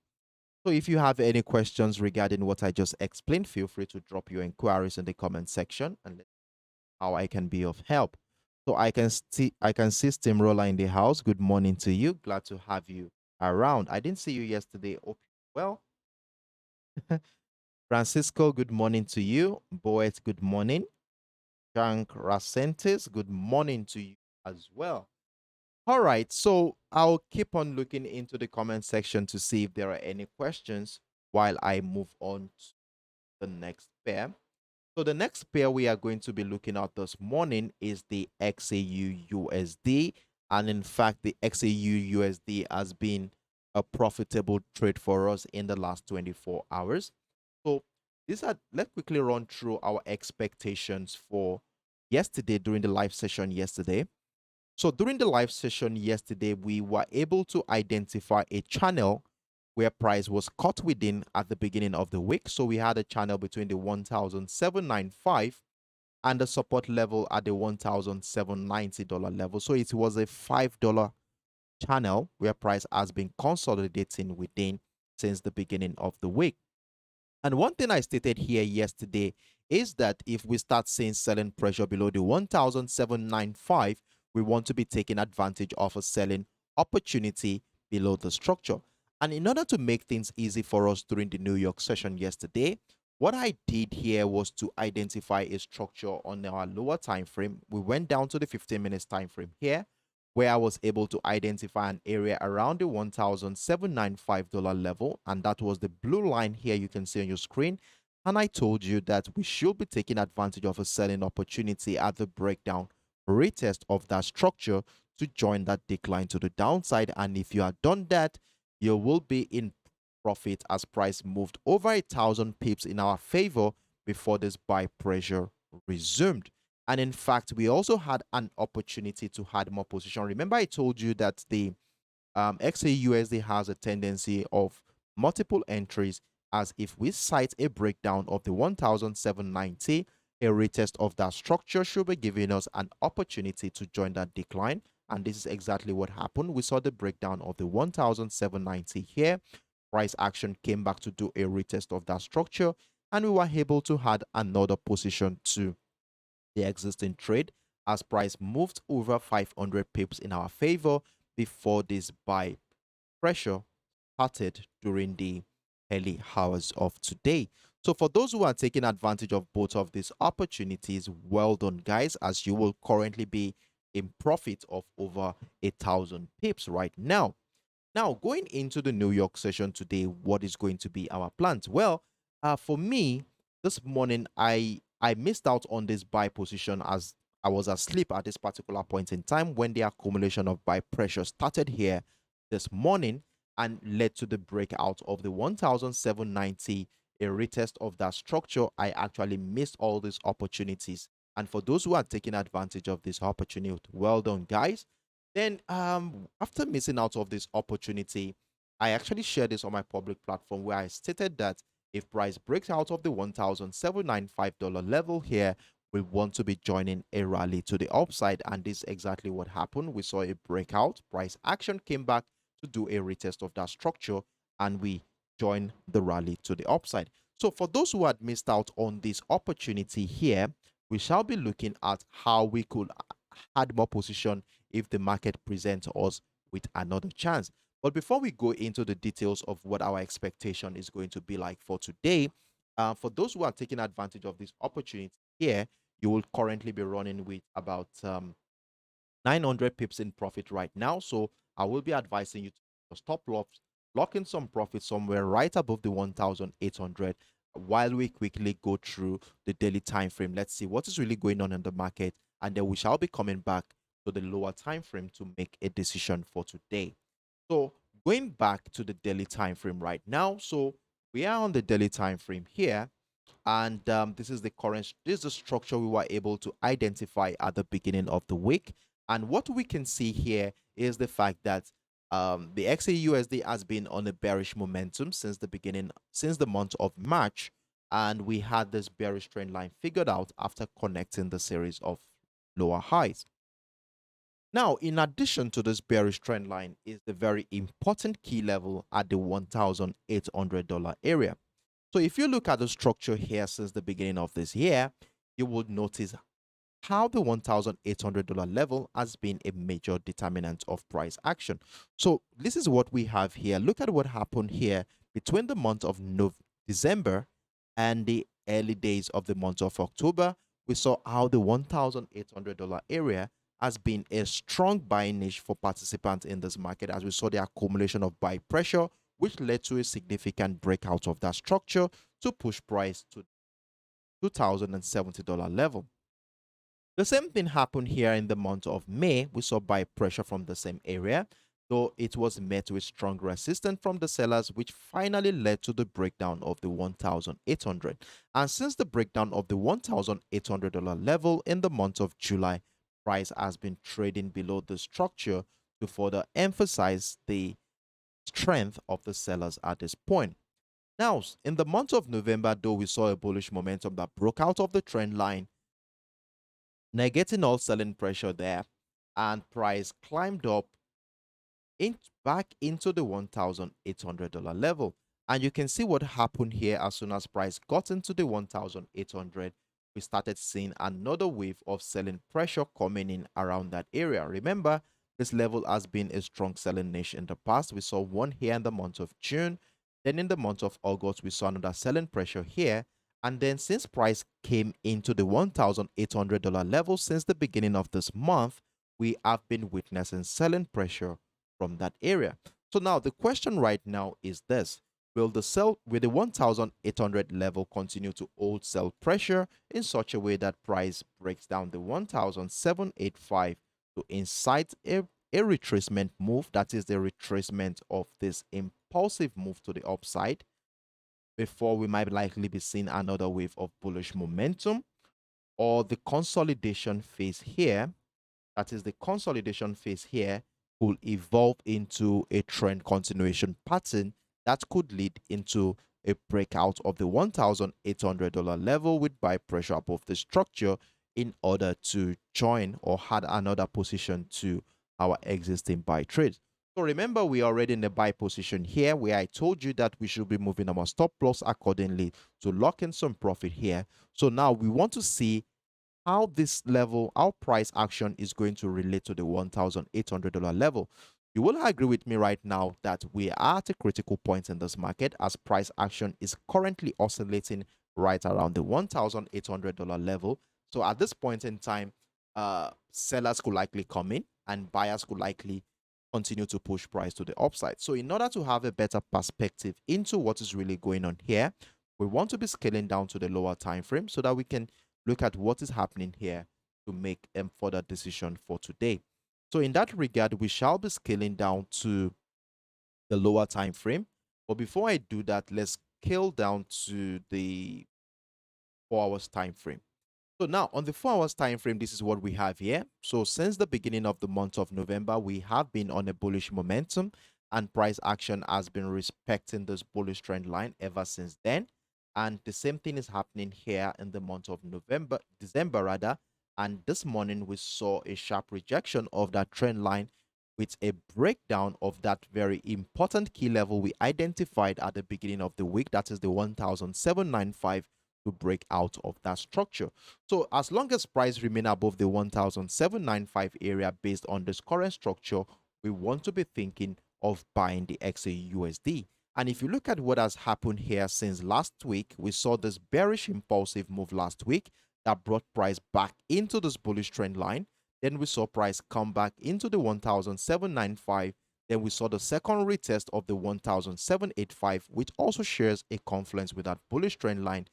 So if you have any questions regarding what I just explained, feel free to drop your inquiries in the comment section and let how I can be of help. So I can see Steamroller in the house. Good morning to you. Glad to have you around. I didn't see you yesterday. Hope well. Francisco, good morning to you. Boet, good morning. Jank Racentis, good morning to you as well. All right, so I'll keep on looking into the comment section to see if there are any questions while I move on to the next pair. So the next pair we are going to be looking at this morning is the XAUUSD. And in fact, the XAUUSD has been a profitable trade for us in the last 24 hours. So let's quickly run through our expectations for yesterday during the live session yesterday. So during the live session yesterday, we were able to identify a channel where price was caught within at the beginning of the week. So we had a channel between the 1,795 and the support level at the $1,790 level. So it was a $5 channel where price has been consolidating within since the beginning of the week. And one thing I stated here yesterday is that if we start seeing selling pressure below the 1,795, we want to be taking advantage of a selling opportunity below the structure. And in order to make things easy for us during the New York session yesterday, what I did here was to identify a structure on our lower time frame. We went down to the 15 minutes time frame here, where I was able to identify an area around the $1,795 level, and that was the blue line here you can see on your screen. And I told you that we should be taking advantage of a selling opportunity at the breakdown retest of that structure to join that decline to the downside. And if you have done that, you will be in profit as price moved over 1,000 pips in our favor before this buy pressure resumed. And in fact, we also had an opportunity to add more position. Remember, I told you that the XAUUSD has a tendency of multiple entries, as if we cite a breakdown of the 1,790, a retest of that structure should be giving us an opportunity to join that decline. And this is exactly what happened. We saw the breakdown of the 1,790 here. Price action came back to do a retest of that structure, and we were able to add another position to the existing trade as price moved over 500 pips in our favor before this buy pressure started during the early hours of today. So for those who are taking advantage of both of these opportunities, well done, guys, as you will currently be in profit of over 1,000 pips right now. Now, going into the New York session today, what is going to be our plans? Well, for me, this morning, I missed out on this buy position as I was asleep at this particular point in time when the accumulation of buy pressure started here this morning and led to the breakout of the 1,790, a retest of that structure. I actually missed all these opportunities. And for those who are taking advantage of this opportunity, well done, guys. Then after missing out of this opportunity, I actually shared this on my public platform where I stated that if price breaks out of the $1,795 level here, we want to be joining a rally to the upside, and this is exactly what happened. We saw a breakout, price action came back to do a retest of that structure, and we joined the rally to the upside. So for those who had missed out on this opportunity here, we shall be looking at how we could add more position if the market presents us with another chance. But before we go into the details of what our expectation is going to be like for today, for those who are taking advantage of this opportunity here, you will currently be running with about 900 pips in profit right now. So I will be advising you to stop loss, lock in some profit somewhere right above the 1,800 while we quickly go through the daily time frame. Let's see what is really going on in the market, and then we shall be coming back to the lower time frame to make a decision for today. So going back to the daily time frame right now, so we are on the daily time frame here, and this is the structure we were able to identify at the beginning of the week. And what we can see here is the fact that the XAUUSD has been on a bearish momentum since the month of March, and we had this bearish trend line figured out after connecting the series of lower highs. Now, in addition to this bearish trend line is the very important key level at the $1,800 area. So if you look at the structure here since the beginning of this year, you would notice how the $1,800 level has been a major determinant of price action. So this is what we have here. Look at what happened here between the month of December and the early days of the month of October. We saw how the $1,800 area has been a strong buying niche for participants in this market, as we saw the accumulation of buy pressure, which led to a significant breakout of that structure to push price to $2,070 level. The same thing happened here in the month of May. We saw buy pressure from the same area, though it was met with strong resistance from the sellers, which finally led to the breakdown of the 1,800. And since the breakdown of the $1,800 level in the month of July, price has been trading below the structure to further emphasize the strength of the sellers at this point. Now, in the month of November, though, we saw a bullish momentum that broke out of the trend line, negating all selling pressure there, and price climbed up back into the $1,800 level. And you can see what happened here. As soon as price got into the 1,800, we started seeing another wave of selling pressure coming in around that area. Remember, this level has been a strong selling niche in the past. We saw one here in the month of June. Then in the month of August, we saw another selling pressure here. And then since price came into the $1,800 level since the beginning of this month, we have been witnessing selling pressure from that area. So now the question right now is this: will the 1,800 level continue to hold sell pressure in such a way that price breaks down the 1,785 to incite a retracement move, that is the retracement of this impulsive move to the upside, before we might likely be seeing another wave of bullish momentum, or the consolidation phase here, that is the consolidation phase here, will evolve into a trend continuation pattern that could lead into a breakout of the $1,800 level with buy pressure above the structure in order to join or add another position to our existing buy trade. So remember, we are already in the buy position here where I told you that we should be moving our stop loss accordingly to lock in some profit here. So now we want to see how this level, our price action is going to relate to the $1,800 level. You will agree with me right now that we are at a critical point in this market, as price action is currently oscillating right around the $1,800 level. So at this point in time, sellers could likely come in and buyers could likely continue to push price to the upside. So in order to have a better perspective into what is really going on here, we want to be scaling down to the lower time frame so that we can look at what is happening here to make a further decision for today. So in that regard, we shall be scaling down to the lower time frame. But before I do that, let's scale down to the 4 hours time frame. So now on the 4 hours time frame, this is what we have here. So since the beginning of the month of November, we have been on a bullish momentum, and price action has been respecting this bullish trend line ever since then. And the same thing is happening here in the month of December rather. And this morning we saw a sharp rejection of that trend line with a breakdown of that very important key level we identified at the beginning of the week. That is the 1,795 to break out of that structure. So as long as price remain above the 1,795 area based on this current structure, we want to be thinking of buying the XAUUSD. And if you look at what has happened here since last week, we saw this bearish impulsive move last week that brought price back into this bullish trend line. Then we saw price come back into the 1,795. Then we saw the second retest of the 1,785, which also shares a confluence with that bullish trend line,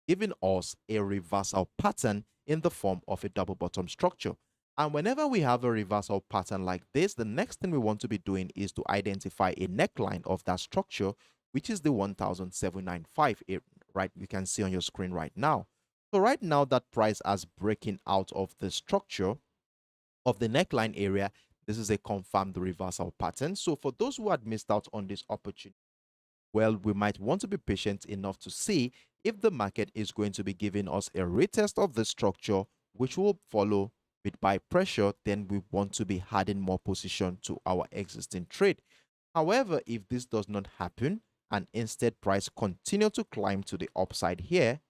giving us a reversal pattern in the form of a double bottom structure. And whenever we have a reversal pattern like this, the next thing we want to be doing is to identify a neckline of that structure, which is the 1,795, right? You can see on your screen right now. So right now that price has breaking out of the structure of the neckline area, this is a confirmed reversal pattern. So for those who had missed out on this opportunity, well, we might want to be patient enough to see if the market is going to be giving us a retest of the structure, which will follow with buy pressure. Then we want to be adding more position to our existing trade. However, if this does not happen and instead price continue to climb to the upside here,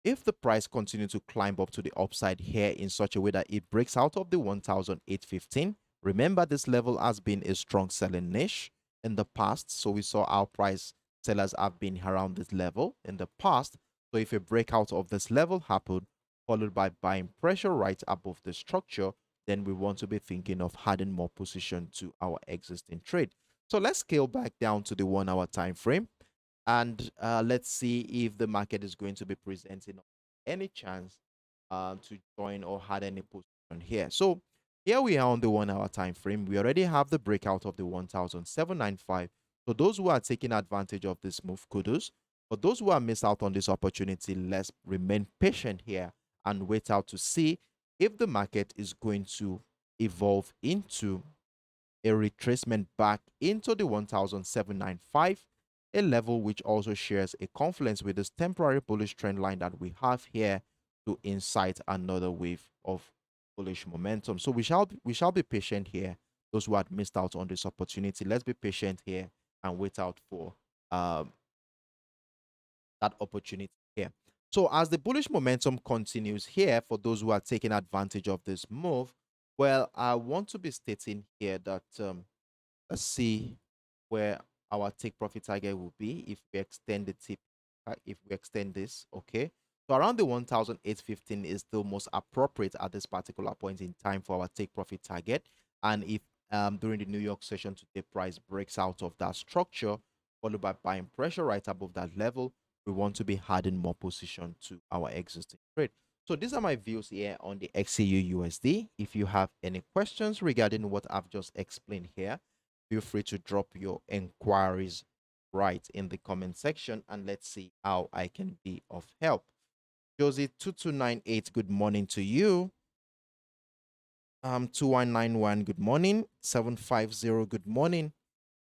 if the price continues to climb up to the upside here in such a way that it breaks out of the 1,815, remember this level has been a strong selling niche in the past. So we saw our price sellers have been around this level in the past. So if a breakout of this level happened, followed by buying pressure right above the structure, then we want to be thinking of adding more position to our existing trade. So let's scale back down to the 1 hour time frame. And let's see if the market is going to be presenting any chance to join or had any position here. So here we are on the 1 hour time frame. We already have the breakout of the 1,795. So those who are taking advantage of this move, kudos. For those who are missed out on this opportunity, let's remain patient here and wait out to see if the market is going to evolve into a retracement back into the 1,795, a level which also shares a confluence with this temporary bullish trend line that we have here to incite another wave of bullish momentum. So we shall be patient here. Those who had missed out on this opportunity, let's be patient here and wait out for that opportunity here. So as the bullish momentum continues here, for those who are taking advantage of this move, well, I want to be stating here that let's see where our take profit target will be if we extend the tip, if we extend this. Okay, so around the 1,815 is the most appropriate at this particular point in time for our take profit target. And if during the New York session today price breaks out of that structure, followed by buying pressure right above that level, we want to be adding more position to our existing trade. So these are my views here on the XAUUSD. If you have any questions regarding what I've just explained here, feel free to drop your inquiries right in the comment section, and let's see how I can be of help. Josie2298, good morning to you. 2191, good morning. 750, good morning.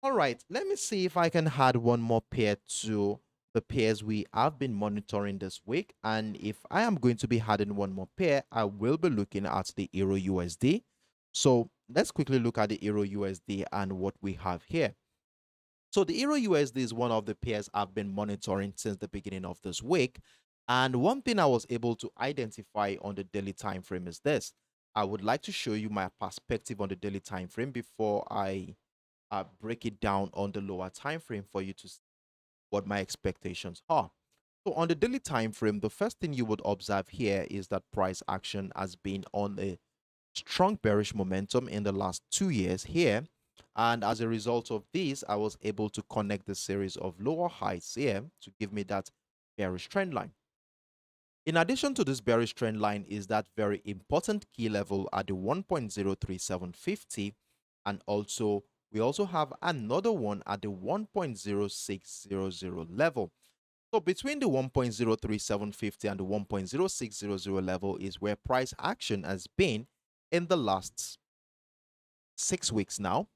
All right, let me see if I can add one more pair to the pairs we have been monitoring this week. And if I am going to be adding one more pair, I will be looking at the EURUSD. So let's quickly look at the EURUSD and what we have here. So the EURUSD is one of the pairs I've been monitoring since the beginning of this week. And one thing I was able to identify on the daily time frame is this. I would like to show you my perspective on the daily time frame before I break it down on the lower time frame for you to see what my expectations are. So on the daily time frame, the first thing you would observe here is that price action has been on a strong bearish momentum in the last 2 years here. And as a result of this, I was able to connect the series of lower highs here to give me that bearish trend line. In addition to this bearish trend line is that very important key level at the 1.03750, and also we also have another one at the 1.0600 level. So between the 1.03750 and the 1.0600 level is where price action has been in the last 6 weeks now.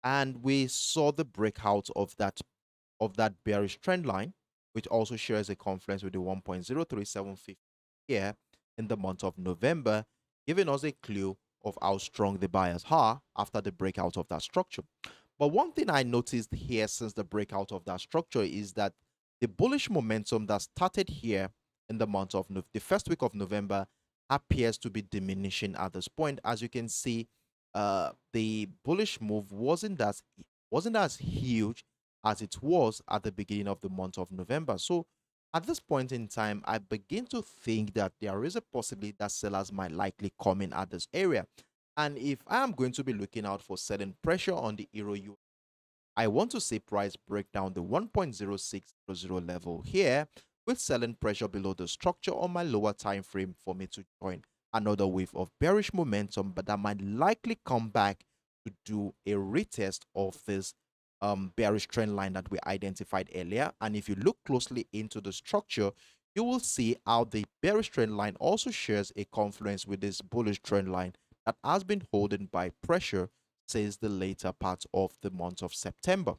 and we saw the breakout of that bearish trend line, which also shares a confluence with the 1.03750 here in the month of November, giving us a clue of how strong the buyers are after the breakout of that structure. But one thing I noticed here since the breakout of that structure is that the bullish momentum that started here in the month of the first week of November appears to be diminishing at this point. As you can see, the bullish move wasn't as huge as it was at the beginning of the month of November. So at this point in time, I begin to think that there is a possibility that sellers might likely come in at this area. And if I am going to be looking out for selling pressure on the Euro US, I want to see price break down the 1.0600 level here with selling pressure below the structure on my lower time frame for me to join another wave of bearish momentum, but that might likely come back to do a retest of this bearish trend line that we identified earlier. And if you look closely into the structure, you will see how the bearish trend line also shares a confluence with this bullish trend line that has been holding by pressure since the later part of the month of September.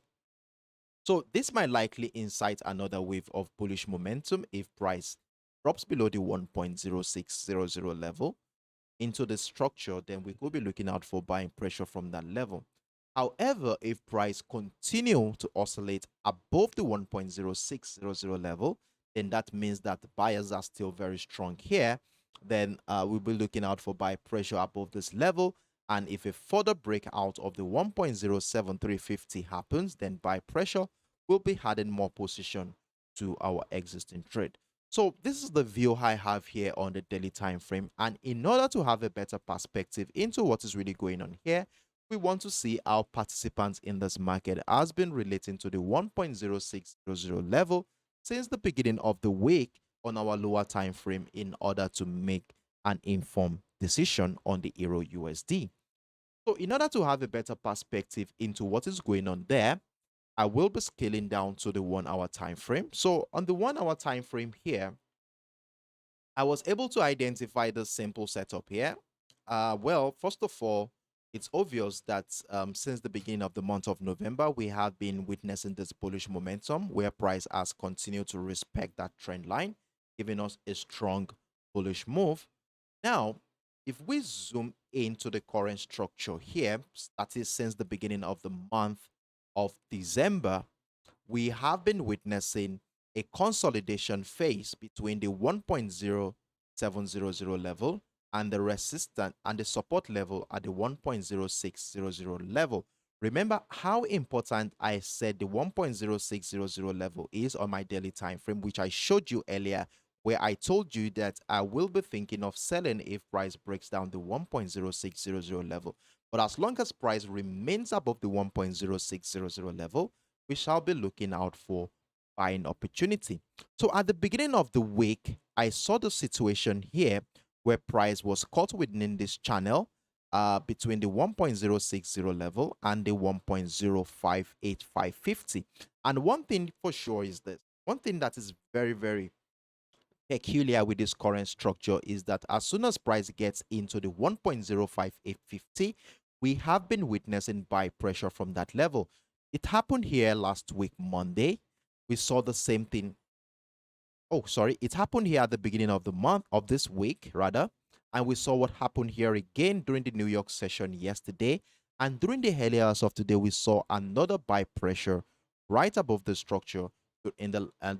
So this might likely incite another wave of bullish momentum if price drops below the 1.0600 level into the structure, then we could be looking out for buying pressure from that level. However, if price continue to oscillate above the 1.0600 level, then that means that the buyers are still very strong here. Then we'll be looking out for buy pressure above this level. And if a further breakout of the 1.07350 happens, then buy pressure will be adding more position to our existing trade. So this is the view I have here on the daily time frame. And in order to have a better perspective into what is really going on here, we want to see how participants in this market has been relating to the 1.0600 level since the beginning of the week on our lower time frame in order to make an informed decision on the Euro USD. So in order to have a better perspective into what is going on there, I will be scaling down to the 1 hour time frame. So on the 1 hour time frame here, I was able to identify the simple setup here. Well, first of all, it's obvious that since the beginning of the month of November, we have been witnessing this bullish momentum where price has continued to respect that trend line, giving us a strong bullish move. Now, if we zoom into the current structure here, that is since the beginning of the month of December, we have been witnessing a consolidation phase between the 1.0700 level and the resistance and the support level at the 1.0600 level. Remember how important I said the 1.0600 level is on my daily time frame, which I showed you earlier, where I told you that I will be thinking of selling if price breaks down the 1.0600 level. But as long as price remains above the 1.0600 level, we shall be looking out for buying opportunity. So at the beginning of the week, I saw the situation here where price was caught within this channel between the 1.060 level and the 1.058550. And one thing for sure is this. One thing that is very, very peculiar with this current structure is that as soon as price gets into the 1.05850, we have been witnessing buy pressure from that level. It happened here last week, Monday. We saw the same thing. Oh, sorry. It happened here at the beginning of the month, of this week, rather. And we saw what happened here again during the New York session yesterday. And during the early hours of today, we saw another buy pressure right above the structure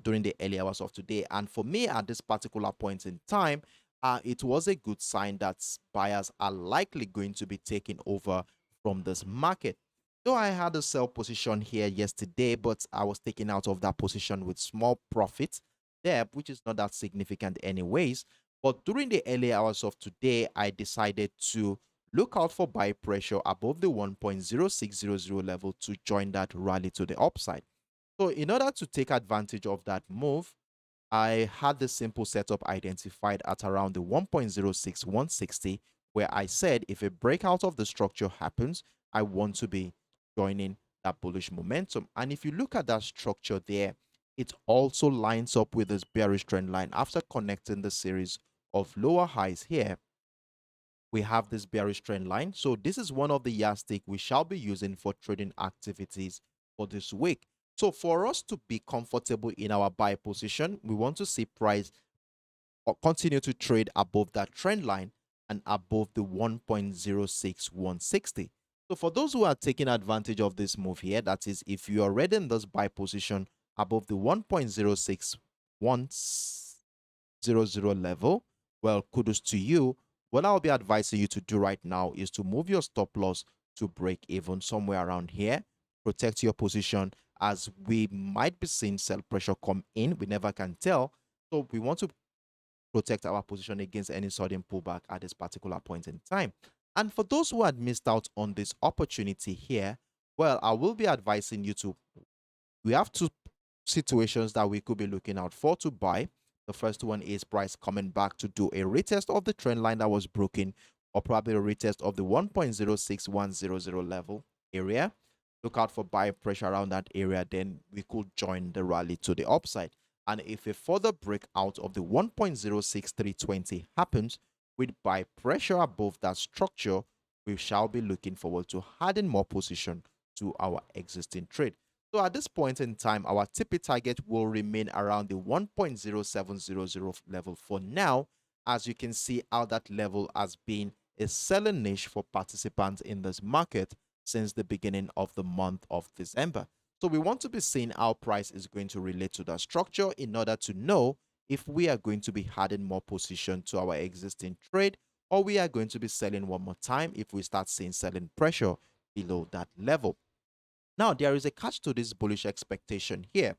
during the early hours of today. And for me, at this particular point in time, it was a good sign that buyers are likely going to be taking over from this market. Though I had a sell position here yesterday, but I was taken out of that position with small profits there, which is not that significant anyways. But during the early hours of today, I decided to look out for buy pressure above the 1.0600 level to join that rally to the upside. So in order to take advantage of that move, I had the simple setup identified at around the 1.06160, where I said if a breakout of the structure happens, I want to be joining that bullish momentum. And if you look at that structure there, it also lines up with this bearish trend line after connecting the series of lower highs here we have this bearish trend line. So this is one of the yardstick we shall be using for trading activities for this week. So for us to be comfortable in our buy position, we want to see price continue to trade above that trend line and above the 1.06160. So for those who are taking advantage of this move here, that is, if you are already in this buy position above the 1.06100 level, well, kudos to you. What I'll be advising you to do right now is to move your stop loss to break even somewhere around here. Protect your position, as we might be seeing sell pressure come in. We never can tell. So we want to protect our position against any sudden pullback at this particular point in time. And for those who had missed out on this opportunity here, well, I will be advising you to, we have two situations that we could be looking out for to buy. The first one is price coming back to do a retest of the trend line that was broken, or probably a retest of the 1.06100 level area. Look out for buy pressure around that area, then we could join the rally to the upside. And if a further breakout of the 1.06320 happens with buy pressure above that structure, we shall be looking forward to adding more position to our existing trade. So at this point in time, our TP target will remain around the 1.0700 level for now, as you can see how that level has been a selling niche for participants in this market since the beginning of the month of December. So we want to be seeing how price is going to relate to that structure in order to know if we are going to be adding more position to our existing trade, or we are going to be selling one more time if we start seeing selling pressure below that level. Now, there is a catch to this bullish expectation here.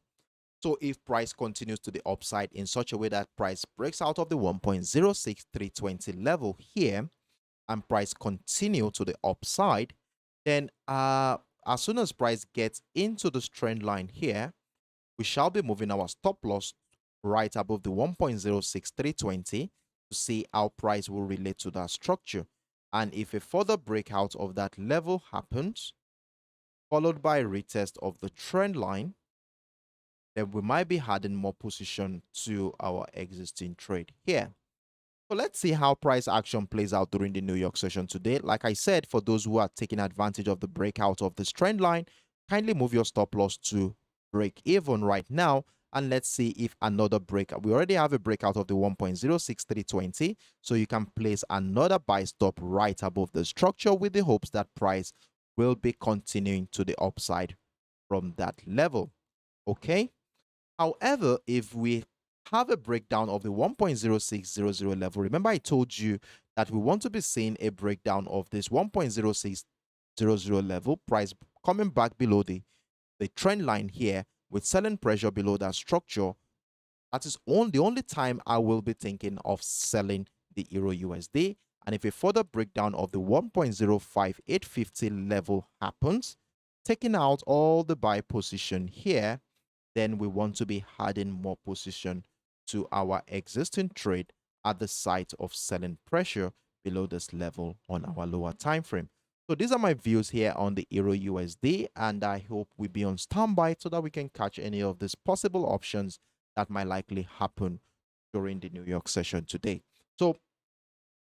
So if price continues to the upside in such a way that price breaks out of the 1.06320 level here, and price continue to the upside, then as soon as price gets into this trend line here, we shall be moving our stop loss right above the 1.06320 to see how price will relate to that structure. And if a further breakout of that level happens, followed by a retest of the trend line, then we might be adding more position to our existing trade here. So let's see how price action plays out during the New York session today. Like I said, for those who are taking advantage of the breakout of this trend line, kindly move your stop loss to break even right now. And let's see if another breakout. We already have a breakout of the 1.06320. So you can place another buy stop right above the structure with the hopes that price will be continuing to the upside from that level. Okay. However, if we have a breakdown of the 1.0600 level, remember I told you that we want to be seeing a breakdown of this 1.0600 level, price coming back below the trend line here with selling pressure below that structure. That is the only time I will be thinking of selling the EURUSD. And if a further breakdown of the 1.05850 level happens, taking out all the buy position here, then we want to be adding more position to our existing trade at the site of selling pressure below this level on our lower time frame. So these are my views here on the EURUSD, and I hope we be on standby so that we can catch any of these possible options that might likely happen during the New York session today. So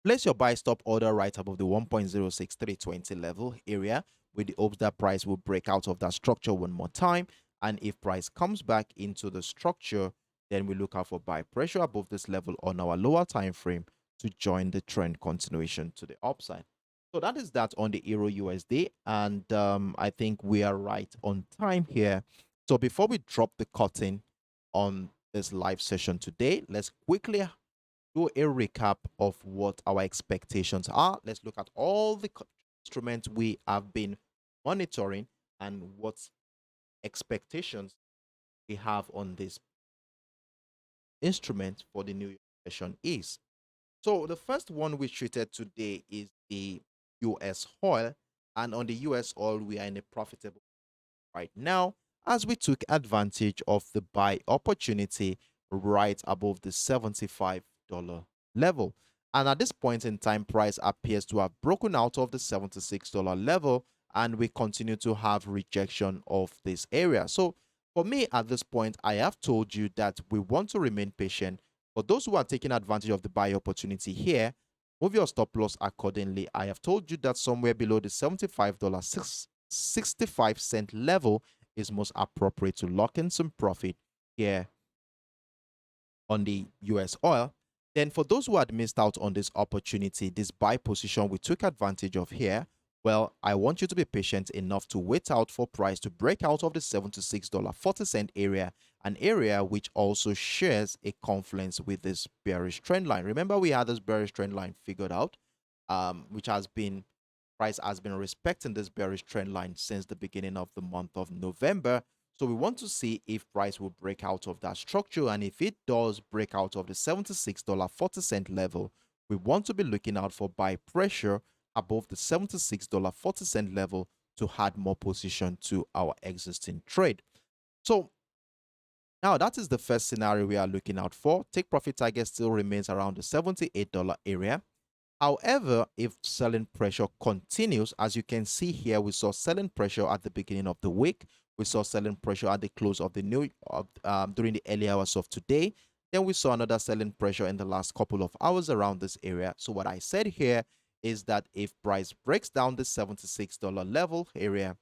place your buy stop order right above the 1.06320 level area with the hopes that price will break out of that structure one more time. And if price comes back into the structure, then we look out for buy pressure above this level on our lower time frame to join the trend continuation to the upside. So that is that on the EURUSD, and I think we are right on time here. So before we drop the curtain on this live session today, let's quickly do a recap of what our expectations are. Let's look at all the instruments we have been monitoring and what expectations we have on this instrument for the New York session is. So the first one we treated today is the US oil, and on the US oil we are in a profitable right now as we took advantage of the buy opportunity right above the $75 level. And at this point in time, price appears to have broken out of the $76 level, and we continue to have rejection of this area. So for me at this point, I have told you that we want to remain patient. For those who are taking advantage of the buy opportunity here, Move your stop loss accordingly. I have told you that somewhere below the $75.65 level is most appropriate to lock in some profit here on the US oil. Then for those who had missed out on this opportunity, this buy position we took advantage of here, well, I want you to be patient enough to wait out for price to break out of the $76.40 area, an area which also shares a confluence with this bearish trend line. Remember, we had this bearish trend line figured out, which has been price has been respecting this bearish trend line since the beginning of the month of November. So we want to see if price will break out of that structure. And if it does break out of the $76.40 level, we want to be looking out for buy pressure above the $76.40 level to add more position to our existing trade. So now that is the first scenario we are looking out for. Take profit target still remains around the $78 area. However, if selling pressure continues, as you can see here, we saw selling pressure at the beginning of the week. We saw selling pressure at the close of the during the early hours of today. Then we saw another selling pressure in the last couple of hours around this area. So what I said here is that if price breaks down the $76 level area,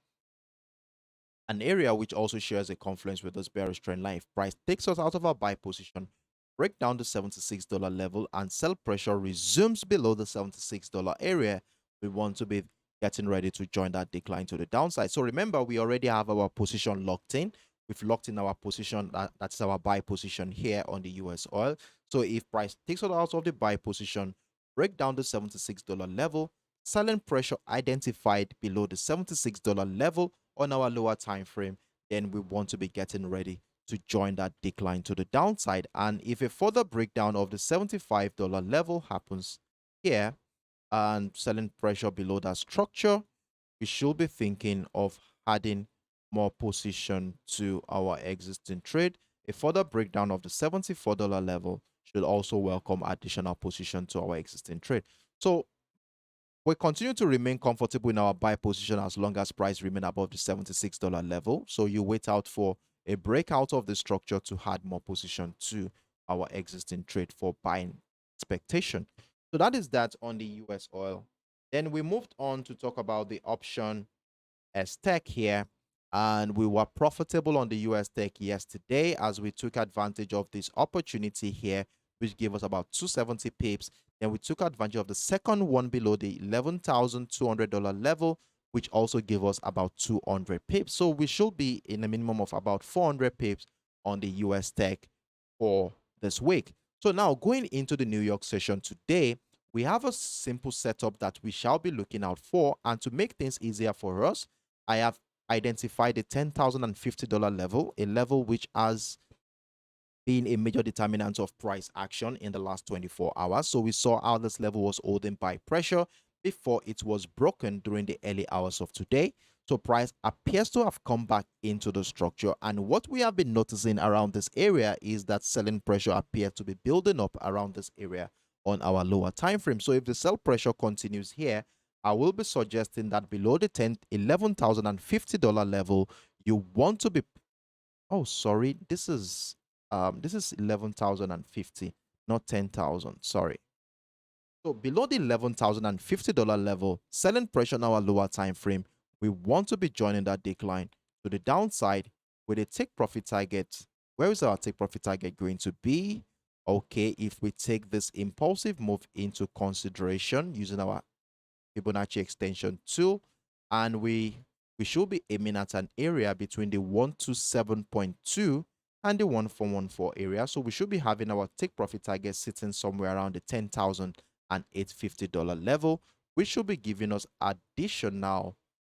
an area which also shares a confluence with this bearish trend line, if price takes us out of our buy position, break down the $76 level, and sell pressure resumes below the $76 area, we want to be getting ready to join that decline to the downside. So remember, we already have our position locked in. We've locked in our position, that's our buy position here on the US oil. So if price takes us out of the buy position, break down the $76 level, selling pressure identified below the $76 level on our lower time frame, then we want to be getting ready to join that decline to the downside. And if a further breakdown of the $75 level happens here and selling pressure below that structure, we should be thinking of adding more position to our existing trade. A further breakdown of the $74 level should also welcome additional position to our existing trade. So we continue to remain comfortable in our buy position as long as price remain above the $76 level. So you wait out for a breakout of the structure to add more position to our existing trade for buying expectation. So that is that on the US oil. Then we moved on to talk about the option S tech here. And we were profitable on the US tech yesterday as we took advantage of this opportunity here, which gave us about 270 pips. Then we took advantage of the second one below the $11,200 level, which also gave us about 200 pips. So we should be in a minimum of about 400 pips on the US tech for this week. So now going into the New York session today, we have a simple setup that we shall be looking out for. And to make things easier for us, I have identified the $10,050 level, a level which has been a major determinant of price action in the last 24 hours. So we saw how this level was holding by pressure before it was broken during the early hours of today. So price appears to have come back into the structure. And what we have been noticing around this area is that selling pressure appears to be building up around this area on our lower time frame. So if the sell pressure continues here, I will be suggesting that below the $11,050 level, you want to be, oh, sorry, this is 11,050, not 10,000. Sorry. So below the $11,050 level, selling pressure on our lower time frame, we want to be joining that decline to the downside with a take profit target. Where is our take profit target going to be? Okay, if we take this impulsive move into consideration using our Fibonacci extension tool, and we should be aiming at an area between the 127.2 and the 1414 area. So we should be having our take profit target sitting somewhere around the $10,850 level, which should be giving us additional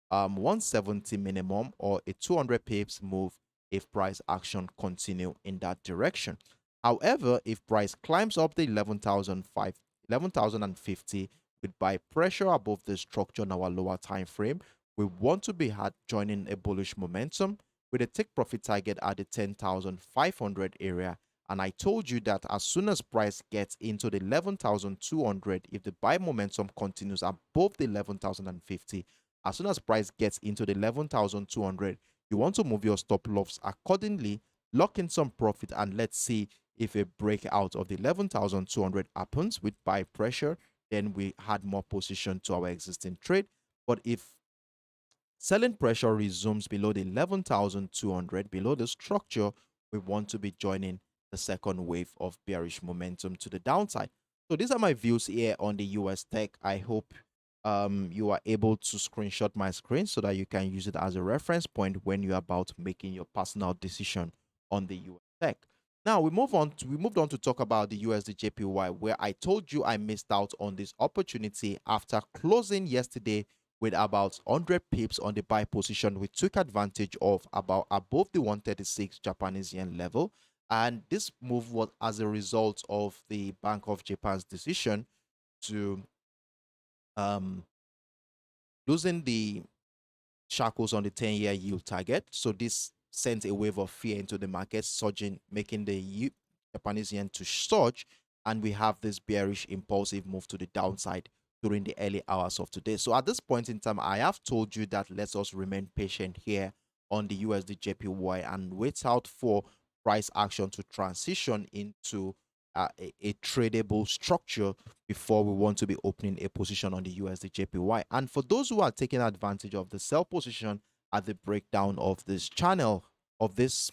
170 minimum or a 200 pips move if price action continue in that direction. However, if price climbs up the 11,050 with buy pressure above the structure on our lower time frame, we want to be joining a bullish momentum with a take profit target at the 10,500 area. And I told you that as soon as price gets into the 11,200, if the buy momentum continues above the 11,050, as soon as price gets into the 11,200, you want to move your stop loss accordingly, lock in some profit, and let's see if a breakout of the 11,200 happens with buy pressure then we had more position to our existing trade. But if selling pressure resumes below the 11,200, below the structure, we want to be joining the second wave of bearish momentum to the downside. So these are my views here on the US tech. I hope you are able to screenshot my screen so that you can use it as a reference point when you're about making your personal decision on the US tech. Now we moved on to talk about the USDJPY, where I told you I missed out on this opportunity after closing yesterday with about 100 pips on the buy position. We took advantage of about above the 136 Japanese yen level. And this move was as a result of the Bank of Japan's decision to um, losing the shackles on the 10-year yield target. So this sent a wave of fear into the market, surging, making the Japanese yen to surge. And we have this bearish impulsive move to the downside during the early hours of today. So at this point in time, I have told you that let us remain patient here on the USDJPY and wait out for price action to transition into a tradable structure before we want to be opening a position on the USDJPY. And for those who are taking advantage of the sell position at the breakdown of this channel, of this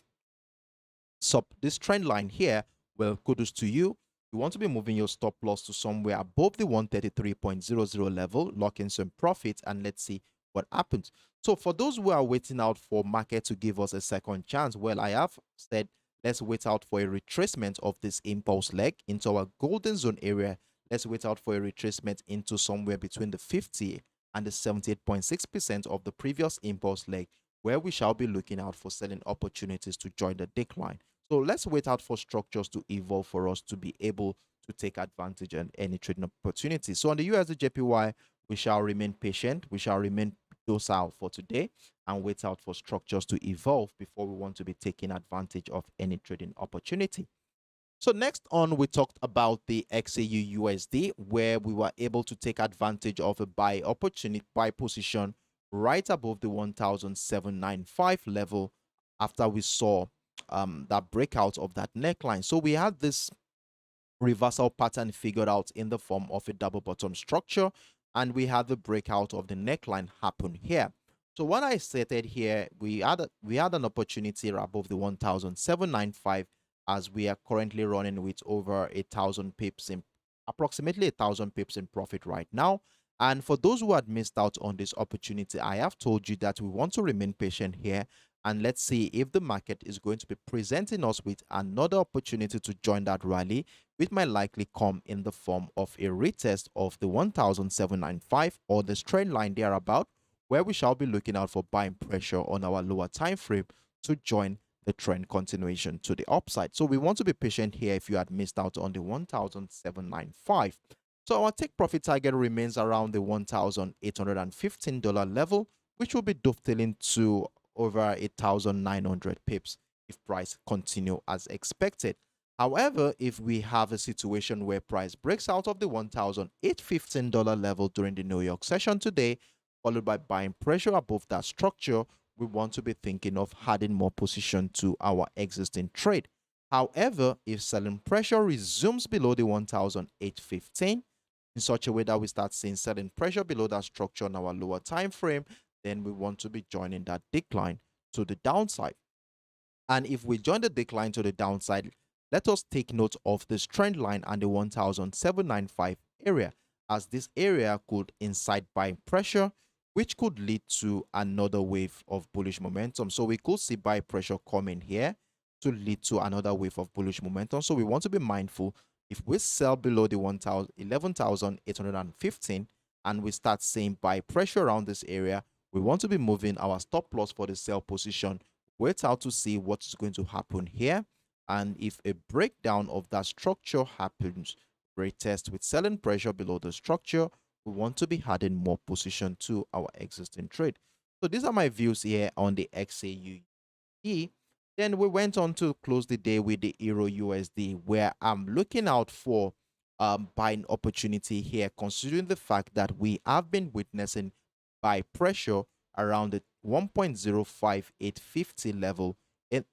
trend line here, well, kudos to you. You want to be moving your stop loss to somewhere above the 133.00 level, lock in some profits, and let's see what happens. So for those who are waiting out for market to give us a second chance, well, I have said let's wait out for a retracement of this impulse leg into our golden zone area. Let's wait out for a retracement into somewhere between the 50 and the 78.6% of the previous impulse leg, where we shall be looking out for selling opportunities to join the decline. So let's wait out for structures to evolve for us to be able to take advantage of any trading opportunity. So on the USDJPY, we shall remain patient. We shall remain docile for today and wait out for structures to evolve before we want to be taking advantage of any trading opportunity. So next on, we talked about the XAUUSD, where we were able to take advantage of a buy position right above the 1,795 level after we saw that breakout of that neckline. So we had this reversal pattern figured out in the form of a double bottom structure, and we had the breakout of the neckline happen here. So what I stated here, we had an opportunity above the 1,795, as we are currently running with over 1,000 pips in approximately 1,000 pips in profit right now. And for those who had missed out on this opportunity, I have told you that we want to remain patient here, and let's see if the market is going to be presenting us with another opportunity to join that rally, which might likely come in the form of a retest of the 1,795 or the trend line thereabout, where we shall be looking out for buying pressure on our lower time frame to join the trend continuation to the upside. So we want to be patient here if you had missed out on the 1,795. So our take profit target remains around the $1,815 level, which will be dovetailing to over 1,900 pips if price continue as expected. However, if we have a situation where price breaks out of the $1,815 level during the New York session today, followed by buying pressure above that structure, we want to be thinking of adding more position to our existing trade. However, if selling pressure resumes below the 1,815 in such a way that we start seeing selling pressure below that structure on our lower time frame, then we want to be joining that decline to the downside. And if we join the decline to the downside, let us take note of this trend line and the 1,795 area, as this area could incite buying pressure, which could lead to another wave of bullish momentum. So we could see buy pressure coming here to lead to another wave of bullish momentum. So we want to be mindful. If we sell below the 11,815 and we start seeing buy pressure around this area, we want to be moving our stop loss for the sell position. Wait out to see what is going to happen here. And if a breakdown of that structure happens, retest with selling pressure below the structure, we want to be adding more position to our existing trade. So these are my views here on the XAUUSD. Then we went on to close the day with the EURUSD, where I'm looking out for buying opportunity here, considering the fact that we have been witnessing buy pressure around the 1.05850 level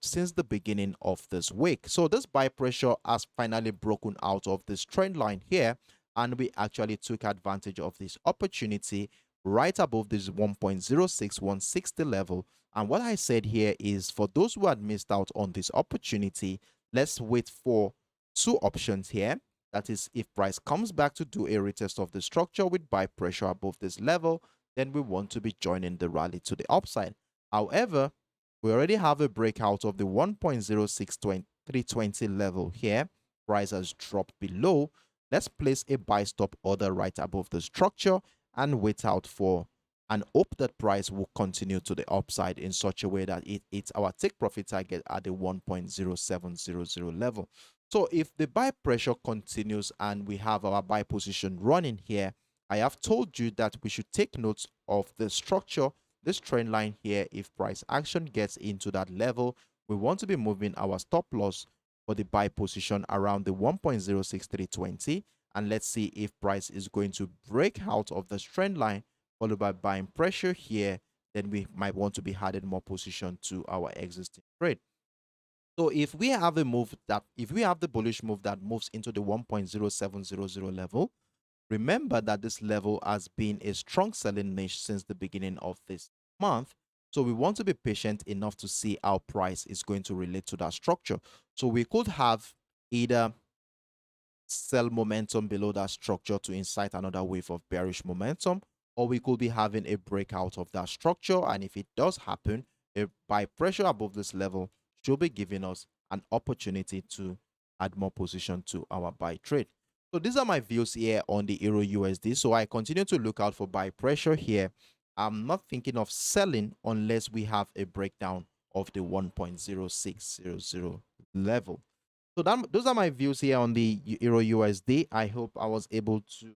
since the beginning of this week. So this buy pressure has finally broken out of this trend line here, and we actually took advantage of this opportunity right above this 1.06160 level. And what I said here is, for those who had missed out on this opportunity, let's wait for two options here. That is, if price comes back to do a retest of the structure with buy pressure above this level, then we want to be joining the rally to the upside. However, we already have a breakout of the 1.06320 level here. Price has dropped below. Let's place a buy stop order right above the structure and wait out for and hope that price will continue to the upside in such a way that it hits our take profit target at the 1.0700 level. So if the buy pressure continues and we have our buy position running here, I have told you that we should take note of the structure, this trend line here. If price action gets into that level, we want to be moving our stop loss for the buy position around the 1.06320, and let's see if price is going to break out of the trend line followed by buying pressure here. Then we might want to be adding more position to our existing trade. So if we have a move that, if we have the bullish move that moves into the 1.0700 level, remember that this level has been a strong selling niche since the beginning of this month. So we want to be patient enough to see how price is going to relate to that structure. So we could have either sell momentum below that structure to incite another wave of bearish momentum, or we could be having a breakout of that structure. And if it does happen, a buy pressure above this level should be giving us an opportunity to add more position to our buy trade. So these are my views here on the Euro USD. So I continue to look out for buy pressure here. I'm not thinking of selling unless we have a breakdown of the 1.0600 level. So those are my views here on the Euro USD. I hope I was able to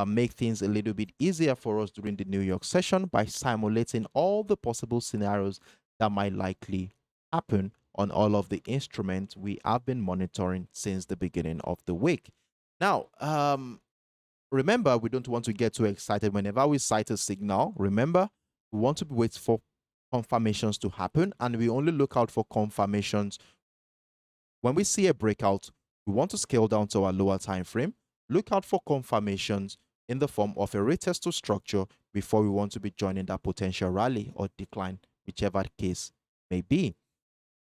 make things a little bit easier for us during the New York session by simulating all the possible scenarios that might likely happen on all of the instruments we have been monitoring since the beginning of the week. Now, remember, we don't want to get too excited whenever we cite a signal. Remember, we want to wait for confirmations to happen, and we only look out for confirmations when we see a breakout. We want to scale down to our lower time frame. Look out for confirmations in the form of a retest to structure before we want to be joining that potential rally or decline, whichever case may be.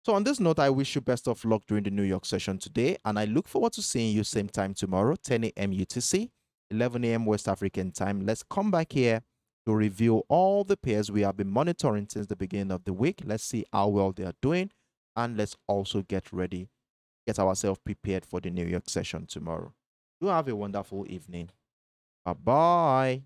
So on this note, I wish you best of luck during the New York session today, and I look forward to seeing you same time tomorrow, 10 a.m. UTC, 11 a.m. West African time. Let's come back here to review all the pairs we have been monitoring since the beginning of the week. Let's see how well they are doing, and let's also get ready, get ourselves prepared for the New York session tomorrow. You have a wonderful evening. Bye-bye.